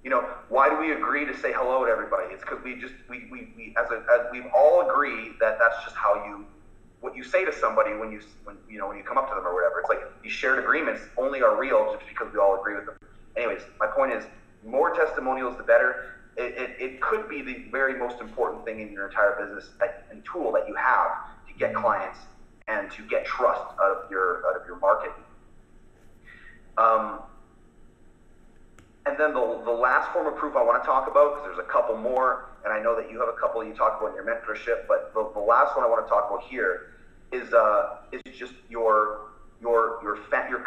you know, why do we agree to say hello to everybody? It's because we've all agreed that that's just what you say to somebody when you come up to them or whatever. It's like these shared agreements only are real just because we all agree with them. Anyways, my point is, more testimonials, the better. It could be the very most important thing in your entire business and tool that you have to get clients and to get trust out of your market. And then the last form of proof I want to talk about, because there's a couple more, and I know that you have a couple you talk about in your mentorship, but the last one I want to talk about here is just your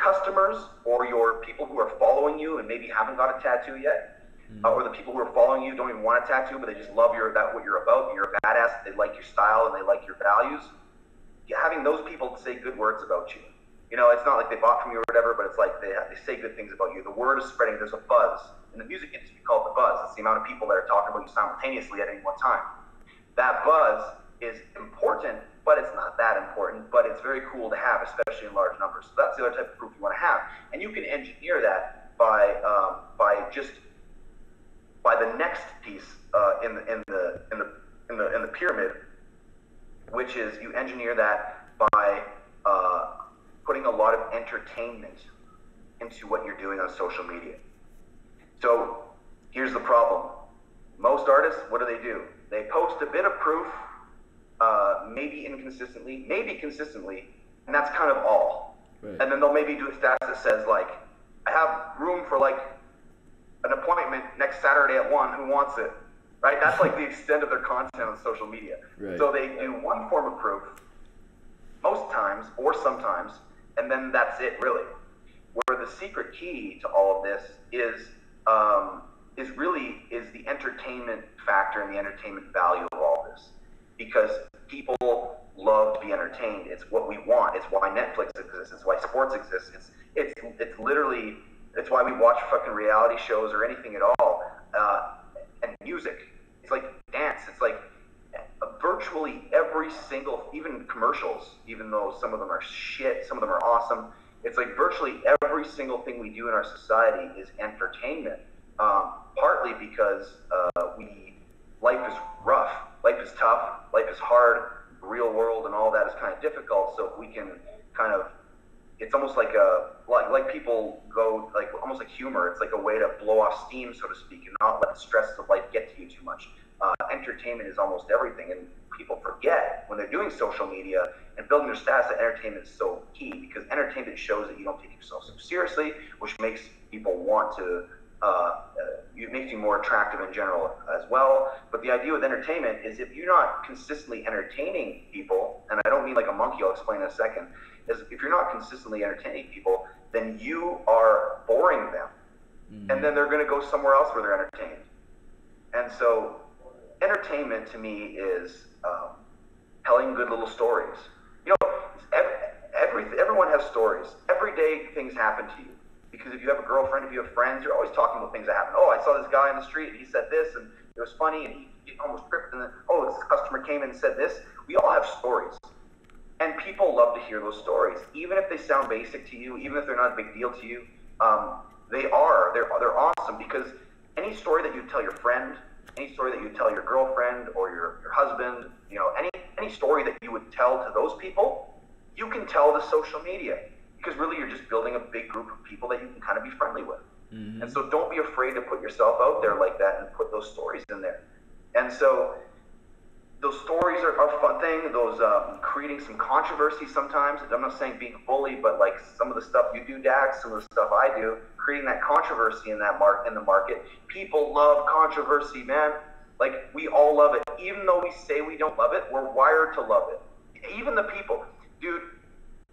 customers, or your people who are following you and maybe haven't got a tattoo yet, or the people who are following you don't even want a tattoo, but they just love what you're about. You're a badass. They like your style and they like your values. Having those people say good words about you. You know, it's not like they bought from you or whatever, but it's like they say good things about you. The word is spreading. There's a buzz in the music industry called the buzz. It's the amount of people that are talking about you simultaneously at any one time. That buzz is important, but it's not that important, but it's very cool to have, especially in large numbers. So that's the other type of proof you want to have, and you can engineer that by the next piece in the pyramid, which is you engineer that by putting a lot of entertainment into what you're doing on social media. So here's the problem: most artists, what do? They post a bit of proof. Maybe inconsistently, maybe consistently, and that's kind of all. Right. And then they'll maybe do a stat that says, like, I have room for like an appointment next Saturday at 1, who wants it? Right? That's like the extent of their content on social media. Right. So they do one form of proof, most times or sometimes, and then that's it, really. Where the secret key to all of this is the entertainment factor and the entertainment value of all this. Because people love to be entertained. It's what we want. It's why Netflix exists. It's why sports exists. It's literally, it's why we watch fucking reality shows or anything at all. And music. It's like dance. It's like virtually every single, even commercials, even though some of them are shit, some of them are awesome. It's like virtually every single thing we do in our society is entertainment. Partly because life is rough. Life is tough, life is hard, real world and all that is kind of difficult. So if we can kind of, it's almost like like people go like almost like humor. It's like a way to blow off steam, so to speak, and not let the stresses of life get to you too much. Entertainment is almost everything, and people forget when they're doing social media and building their status that entertainment is so key, because entertainment shows that you don't take yourself so seriously, which makes people want to it makes you more attractive in general as well. But the idea with entertainment is if you're not consistently entertaining people, and I don't mean like a monkey, I'll explain in a second, is if you're not consistently entertaining people, then you are boring them. And then they're going to go somewhere else where they're entertained. And so entertainment to me is telling good little stories. You know, everyone has stories. Every day things happen to you. Because if you have a girlfriend, if you have friends, you're always talking about things that happen. Oh, I saw this guy on the street and he said this and it was funny and he almost tripped and then, oh, this customer came in and said this. We all have stories. And people love to hear those stories. Even if they sound basic to you, even if they're not a big deal to you, they're awesome, because any story that you tell your friend, any story that you tell your girlfriend or your husband, you know, any story that you would tell to those people, you can tell to social media. Because really you're just building a big group of people that you can kind of be friendly with. And so don't be afraid to put yourself out there like that and put those stories in there. And so those stories are a fun thing. Those creating some controversy sometimes. I'm not saying being a bully, but like some of the stuff you do, Dax, some of the stuff I do, creating that controversy in the market. People love controversy, man. Like, we all love it. Even though we say we don't love it, we're wired to love it. Even the people, dude.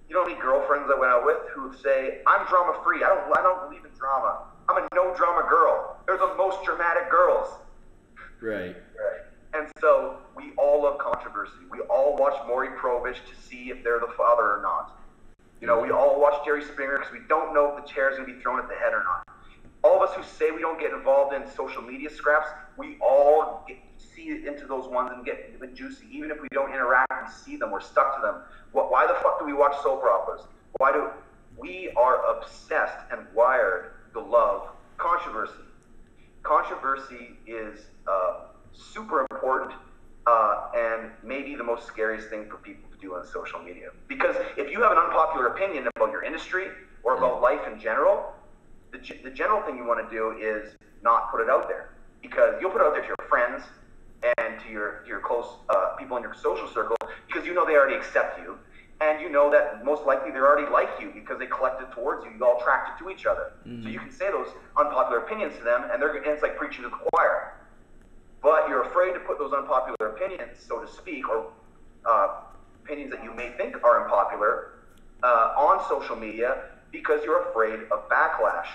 You know how many girlfriends I went out with who say, I'm drama free. I don't believe in drama. I'm a no drama girl. They're the most dramatic girls. Right. And so we all love controversy. We all watch Maury Povich to see if they're the father or not. You know, we all watch Jerry Springer because we don't know if the chair's going to be thrown at the head or not. All of us who say we don't get involved in social media scraps, we all see into those ones and get juicy. Even if we don't interact, we see them, we're stuck to them. Why the fuck do we watch soap operas? We are obsessed and wired to love controversy. Controversy is super important and maybe the most scariest thing for people to do on social media. Because if you have an unpopular opinion about your industry or about life in general, the general thing you want to do is not put it out there, because you'll put it out there to your friends and to your close people in your social circle, because you know they already accept you, and you know that most likely they're already like you because they collected towards you. You all attracted to each other. So you can say those unpopular opinions to them, and it's like preaching to the choir. But you're afraid to put those unpopular opinions, so to speak, or opinions that you may think are unpopular on social media, because you're afraid of backlash.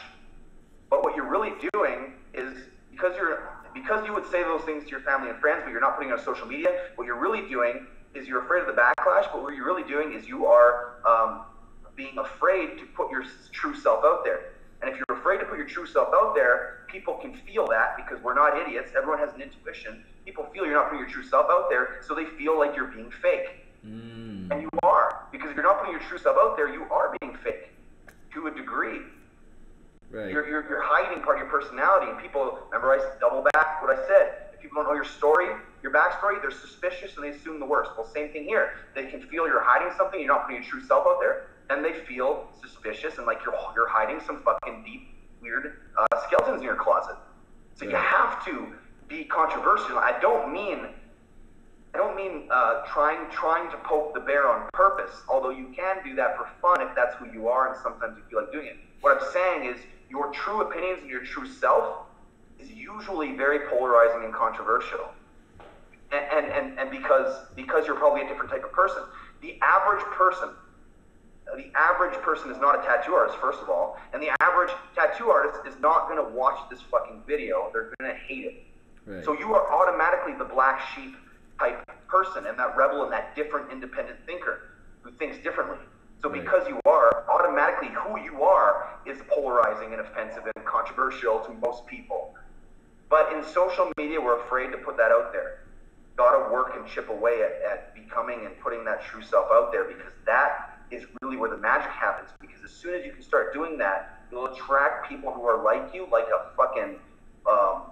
But what you're really doing is, because you would say those things to your family and friends, but you're not putting it on social media, what you're really doing is you're afraid of the backlash, but what you're really doing is you are being afraid to put your true self out there. And if you're afraid to put your true self out there, people can feel that, because we're not idiots. Everyone has an intuition. People feel you're not putting your true self out there, so they feel like you're being fake. And you are. Because if you're not putting your true self out there, you are being fake to a degree. Right. You're hiding part of your personality, and people, remember I double back what I said. If people don't know your story, your backstory, they're suspicious and they assume the worst. Well, same thing here. They can feel you're hiding something, you're not putting your true self out there, and they feel suspicious and like you're hiding some fucking deep, weird skeletons in your closet. So you have to be controversial. I don't mean trying to poke the bear on purpose, although you can do that for fun if that's who you are and sometimes you feel like doing it. What I'm saying is your true opinions and your true self is usually very polarizing and controversial. And because you're probably a different type of person. The average person is not a tattoo artist, first of all, and the average tattoo artist is not going to watch this fucking video. They're going to hate it. Right. So you are automatically the black sheep type person, and that rebel and that different independent thinker who thinks differently. So because you are, automatically who you are is polarizing and offensive and controversial to most people. But in social media, we're afraid to put that out there. Gotta work and chip away at becoming and putting that true self out there, because that is really where the magic happens. Because as soon as you can start doing that, you'll attract people who are like you, like a fucking,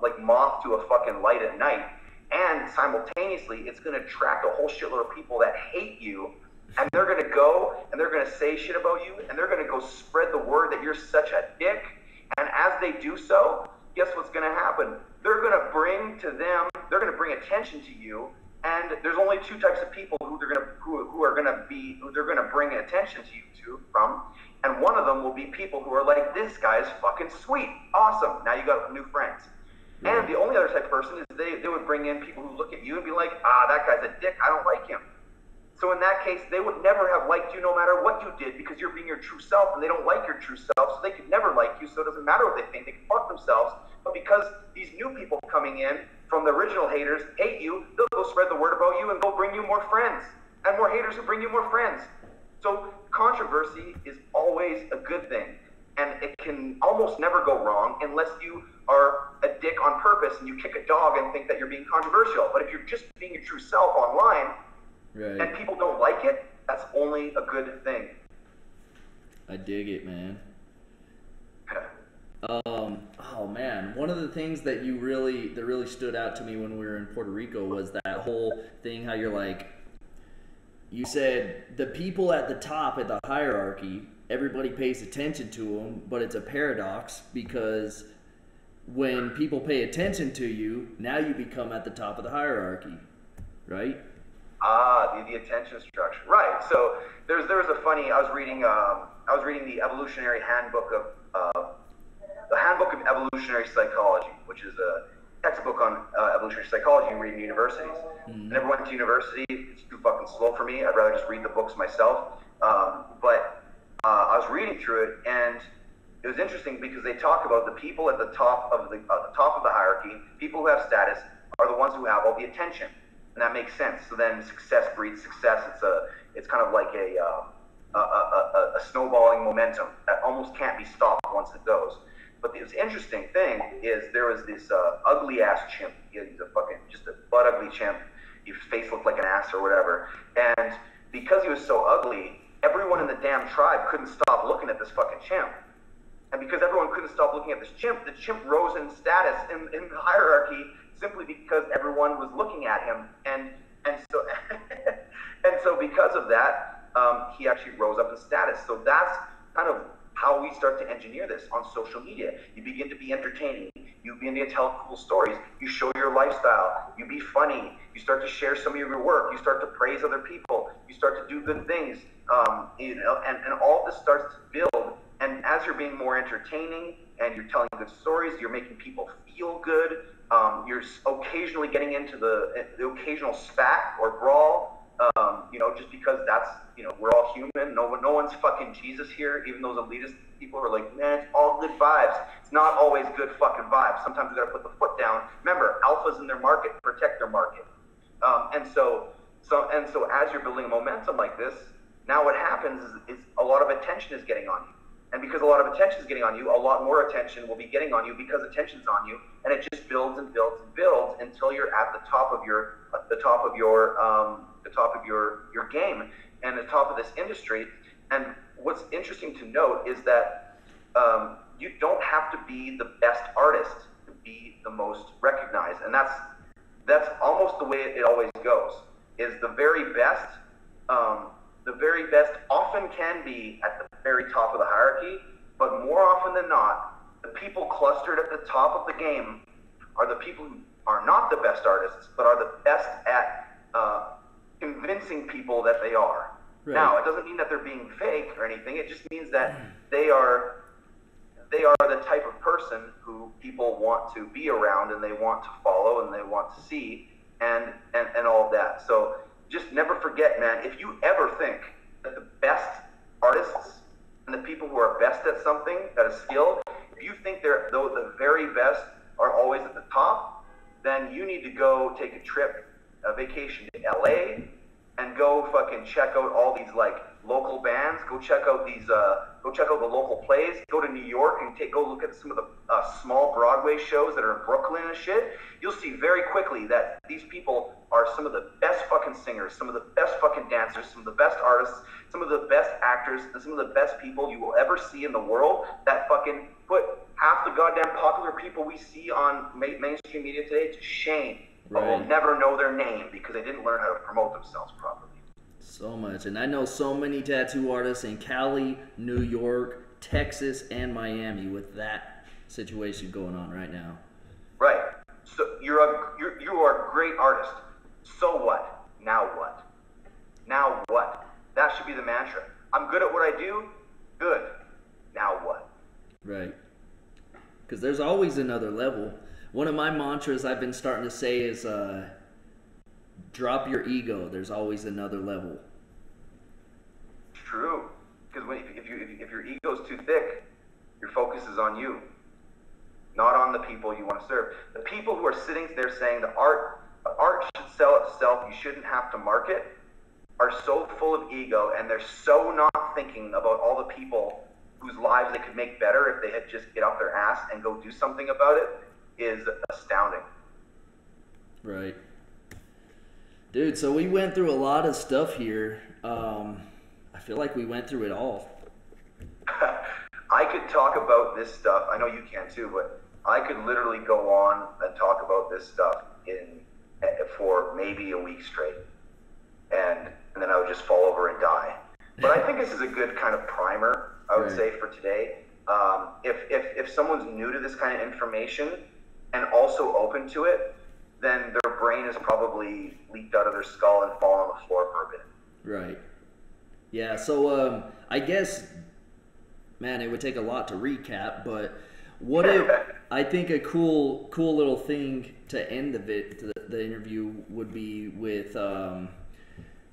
like moth to a fucking light at night. And simultaneously, it's going to attract a whole shitload of people that hate you And they're going to go and they're going to say shit about you, and they're going to go spread the word that you're such a dick. And as they do so, guess what's going to happen? They're going to bring attention to you. And there's only two types of people who they're going to bring attention to you from. And one of them will be people who are like, this guy is fucking sweet, awesome. Now you got new friends. And the only other type of person is they would bring in people who look at you and be like, that guy's a dick, I don't like him. So in that case, they would never have liked you no matter what you did, because you're being your true self, and they don't like your true self, so they could never like you, so it doesn't matter what they think, they can fuck themselves. But because these new people coming in from the original haters hate you, they'll go spread the word about you and go bring you more friends, and more haters will bring you more friends. So controversy is always a good thing, and it can almost never go wrong unless you are a dick on purpose and you kick a dog and think that you're being controversial. But if you're just being your true self online, and people don't like it, that's only a good thing. I dig it, man. Oh man, one of the things that really stood out to me when we were in Puerto Rico was that whole thing, how you're like, you said the people at the top of the hierarchy, everybody pays attention to them, but it's a paradox, because when people pay attention to you, now you become at the top of the hierarchy, right? The attention structure, right? So there was a funny. I was reading the Evolutionary Handbook of the Handbook of Evolutionary Psychology, which is a textbook on evolutionary psychology you read in universities. I never went to university; it's too fucking slow for me. I'd rather just read the books myself. But I was reading through it, and it was interesting because they talk about the people at the top of the hierarchy. People who have status are the ones who have all the attention. And that makes sense. So then success breeds success. It's kind of like a snowballing momentum that almost can't be stopped once it goes. But the interesting thing is there was this ugly ass chimp. He's just a butt ugly chimp. His face looked like an ass or whatever. And because he was so ugly, everyone in the damn tribe couldn't stop looking at this fucking chimp. And because everyone couldn't stop looking at this chimp, the chimp rose in status in the hierarchy, simply because everyone was looking at him, and so because of that, he actually rose up in status. So that's kind of how we start to engineer this on social media. You begin to be entertaining. You begin to tell cool stories. You show your lifestyle. You be funny. You start to share some of your work. You start to praise other people. You start to do good things. And all this starts to build. And as you're being more entertaining and you're telling good stories, you're making people feel good. You're occasionally getting into the occasional spat or brawl, just because that's, we're all human. No one's fucking Jesus here, even those elitist people are like, man, it's all good vibes. It's not always good fucking vibes. Sometimes we gotta put the foot down. Remember, alphas in their market protect their market. And so as you're building momentum like this, now what happens is a lot of attention is getting on you. And because a lot of attention is getting on you, a lot more attention will be getting on you because attention's on you, and it just builds and builds and builds until you're at the top of your game and the top of this industry. And what's interesting to note is that you don't have to be the best artist to be the most recognized, and that's almost the way it always goes. Is the very best often can be at the very top of the hierarchy, but more often than not, the people clustered at the top of the game are the people who are not the best artists, but are the best at convincing people that they are. Right. Now, it doesn't mean that they're being fake or anything. It just means that they are the type of person who people want to be around and they want to follow and they want to see and all of that. So just never forget, man, if you ever think that the best artists and the people who are best at something, at a skill, if you think the very best are always at the top, then you need to go take a vacation to LA and go fucking check out all these like local bands, go check out the local plays, go to New York and go look at some of the small Broadway shows that are in Brooklyn and shit. You'll see very quickly that these people are some of the best fucking singers, some of the best fucking dancers, some of the best artists, some of the best actors, and some of the best people you will ever see in the world that fucking put half the goddamn popular people we see on mainstream media today to shame. Right. But we'll never know their name because they didn't learn how to promote themselves properly. So much. And I know so many tattoo artists in Cali, New York, Texas, and Miami with that situation going on right now. Right. So you are a great artist. So what? Now what? Now what? That should be the mantra. I'm good at what I do. Good. Now what? Right. Because there's always another level. One of my mantras I've been starting to say is drop your ego. There's always another level. True. Because if your ego's too thick, your focus is on you, not on the people you want to serve. The people who are sitting there saying the art should sell itself, you shouldn't have to market, are so full of ego, and they're so not thinking about all the people whose lives they could make better if they had just get off their ass and go do something about it, is astounding. Right. Dude, so we went through a lot of stuff here. I feel like we went through it all. I could talk about this stuff. I know you can too, but I could literally go on and talk about this stuff for maybe a week straight, and then I would just fall over and die. But I think this is a good kind of primer, I would say, for today. If someone's new to this kind of information and also open to it, then their brain is probably leaked out of their skull and fallen on the floor for a bit. Right. Yeah, so I guess, man, it would take a lot to recap, but what if, I think a cool little thing to end the interview would be with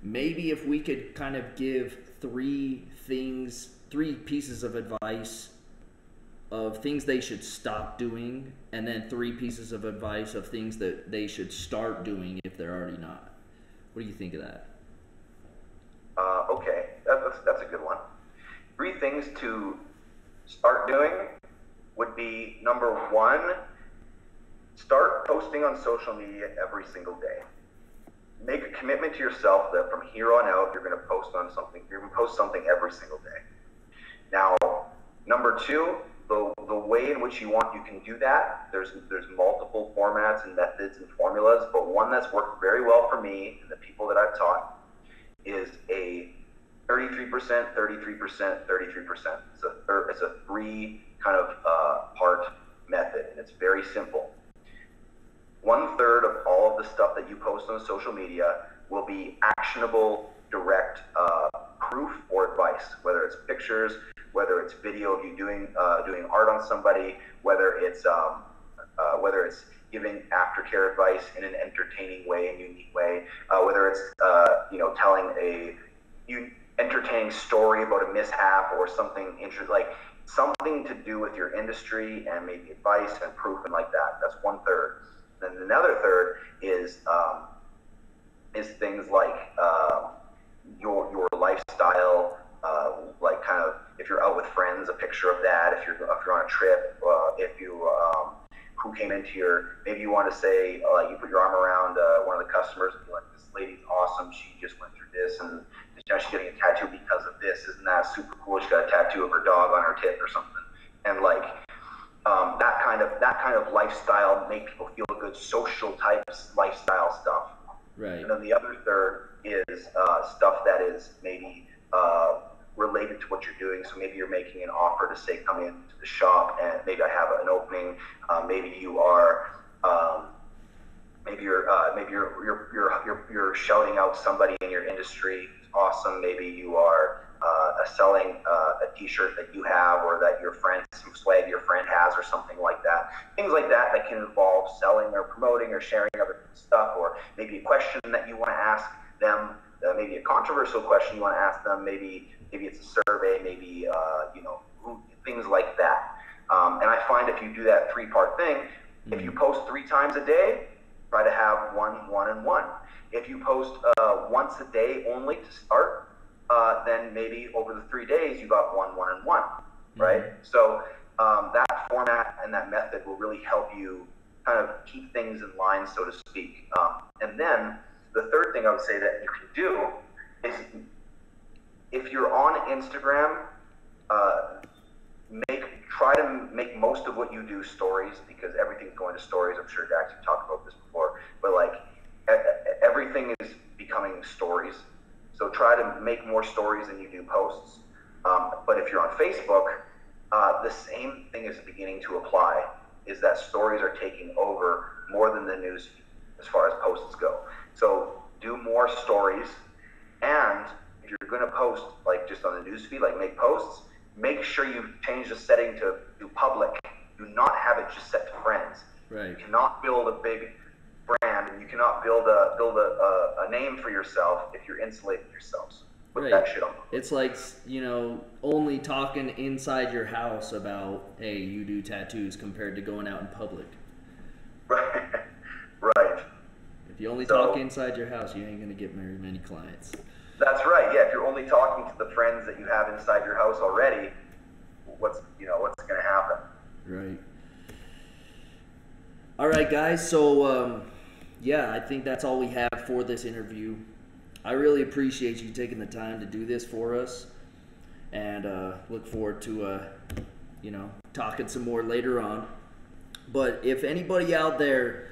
maybe if we could kind of give three pieces of advice of things they should stop doing, and then 3 pieces of advice of things that they should start doing if they're already not. What do you think of that? Okay, that's a good one. 3 things to start doing would be, number 1, start posting on social media every single day. Make a commitment to yourself that from here on out, you're going to post on something. You're going to post something every single day. Now, number 2, the way in which you can do that, there's multiple formats and methods and formulas, but one that's worked very well for me and the people that I've taught is a 33%, 33%, 33%. It's a 3 kind of part method, and it's very simple. 1/3 of all of the stuff that you post on social media will be actionable, direct proof or advice, whether it's pictures, whether it's video of you doing art on somebody, whether it's giving aftercare advice in an entertaining way and unique way, whether it's telling a entertaining story about a mishap or something interesting, like something to do with your industry and maybe advice and proof and like that. That's 1/3. Then another 1/3 is things like your lifestyle, like kind of if you're out with friends, a picture of that. If you're on a trip, who came into maybe you want to say you put your arm around one of the customers and be like, this lady's awesome. She just went through this and now she's getting a tattoo because of this. Isn't that super cool? She got a tattoo of her dog on her tip or something. And like that kind of lifestyle, make people feel good, social types lifestyle stuff. Right. And then the other 1/3 is stuff that is maybe related to what you're doing. So maybe you're making an offer to say, come into the shop and maybe I have an opening. Maybe you are, maybe you're shouting out somebody in your industry. It's awesome. Maybe you are selling a t-shirt that you have or that your friend, some swag your friend has or something like that. Things like that that can involve selling or promoting or sharing other stuff, or maybe a question that you want to ask them, maybe a controversial question you want to ask them, maybe it's a survey, maybe things like that. And I find if you do that 3-part thing, if you post 3 times a day, try to have 1, 1, and 1. If you post once a day only to start, then maybe over the 3 days you got 1, 1, and 1, right? So that format and that method will really help you kind of keep things in line, so to speak. And then the 3rd thing I would say that you can do is, if you're on Instagram, try to make most of what you do stories, because everything's going to stories. I'm sure Dax, you talked about this before, but like everything is becoming stories. So try to make more stories than you do posts. But if you're on Facebook, the same thing is beginning to apply, is that stories are taking over more than the news feed as far as posts go. So do more stories, and if you're going to post like just on the news feed, like make posts, make sure you change the setting to do public. Do not have it just set to friends. Right. You cannot build a big brand, and you cannot build a name for yourself if you're insulating yourselves. Put Right. that shit on. It's like, you know, only talking inside your house about, hey, you do tattoos compared to going out in public. Right. Right. If you only So- talk inside your house, you ain't gonna get very many clients. That's right. Yeah. If you're only talking to the friends that you have inside your house already, what's going to happen? Right. All right, guys. So, yeah, I think that's all we have for this interview. I really appreciate you taking the time to do this for us, and look forward to, you know, talking some more later on. But if anybody out there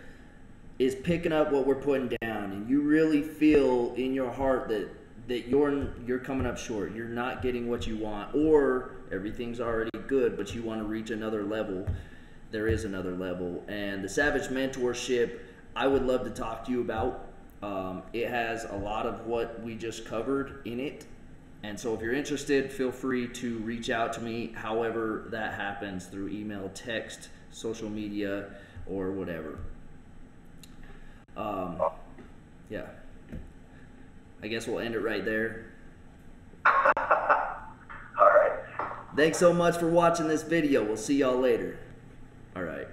is picking up what we're putting down, and you really feel in your heart that you're coming up short, you're not getting what you want, or everything's already good, but you want to reach another level, there is another level. And the Savage Mentorship, I would love to talk to you about. It has a lot of what we just covered in it. And so if you're interested, feel free to reach out to me, however that happens, through email, text, social media, or whatever. Yeah. I guess we'll end it right there. All right. Thanks so much for watching this video. We'll see y'all later. All right.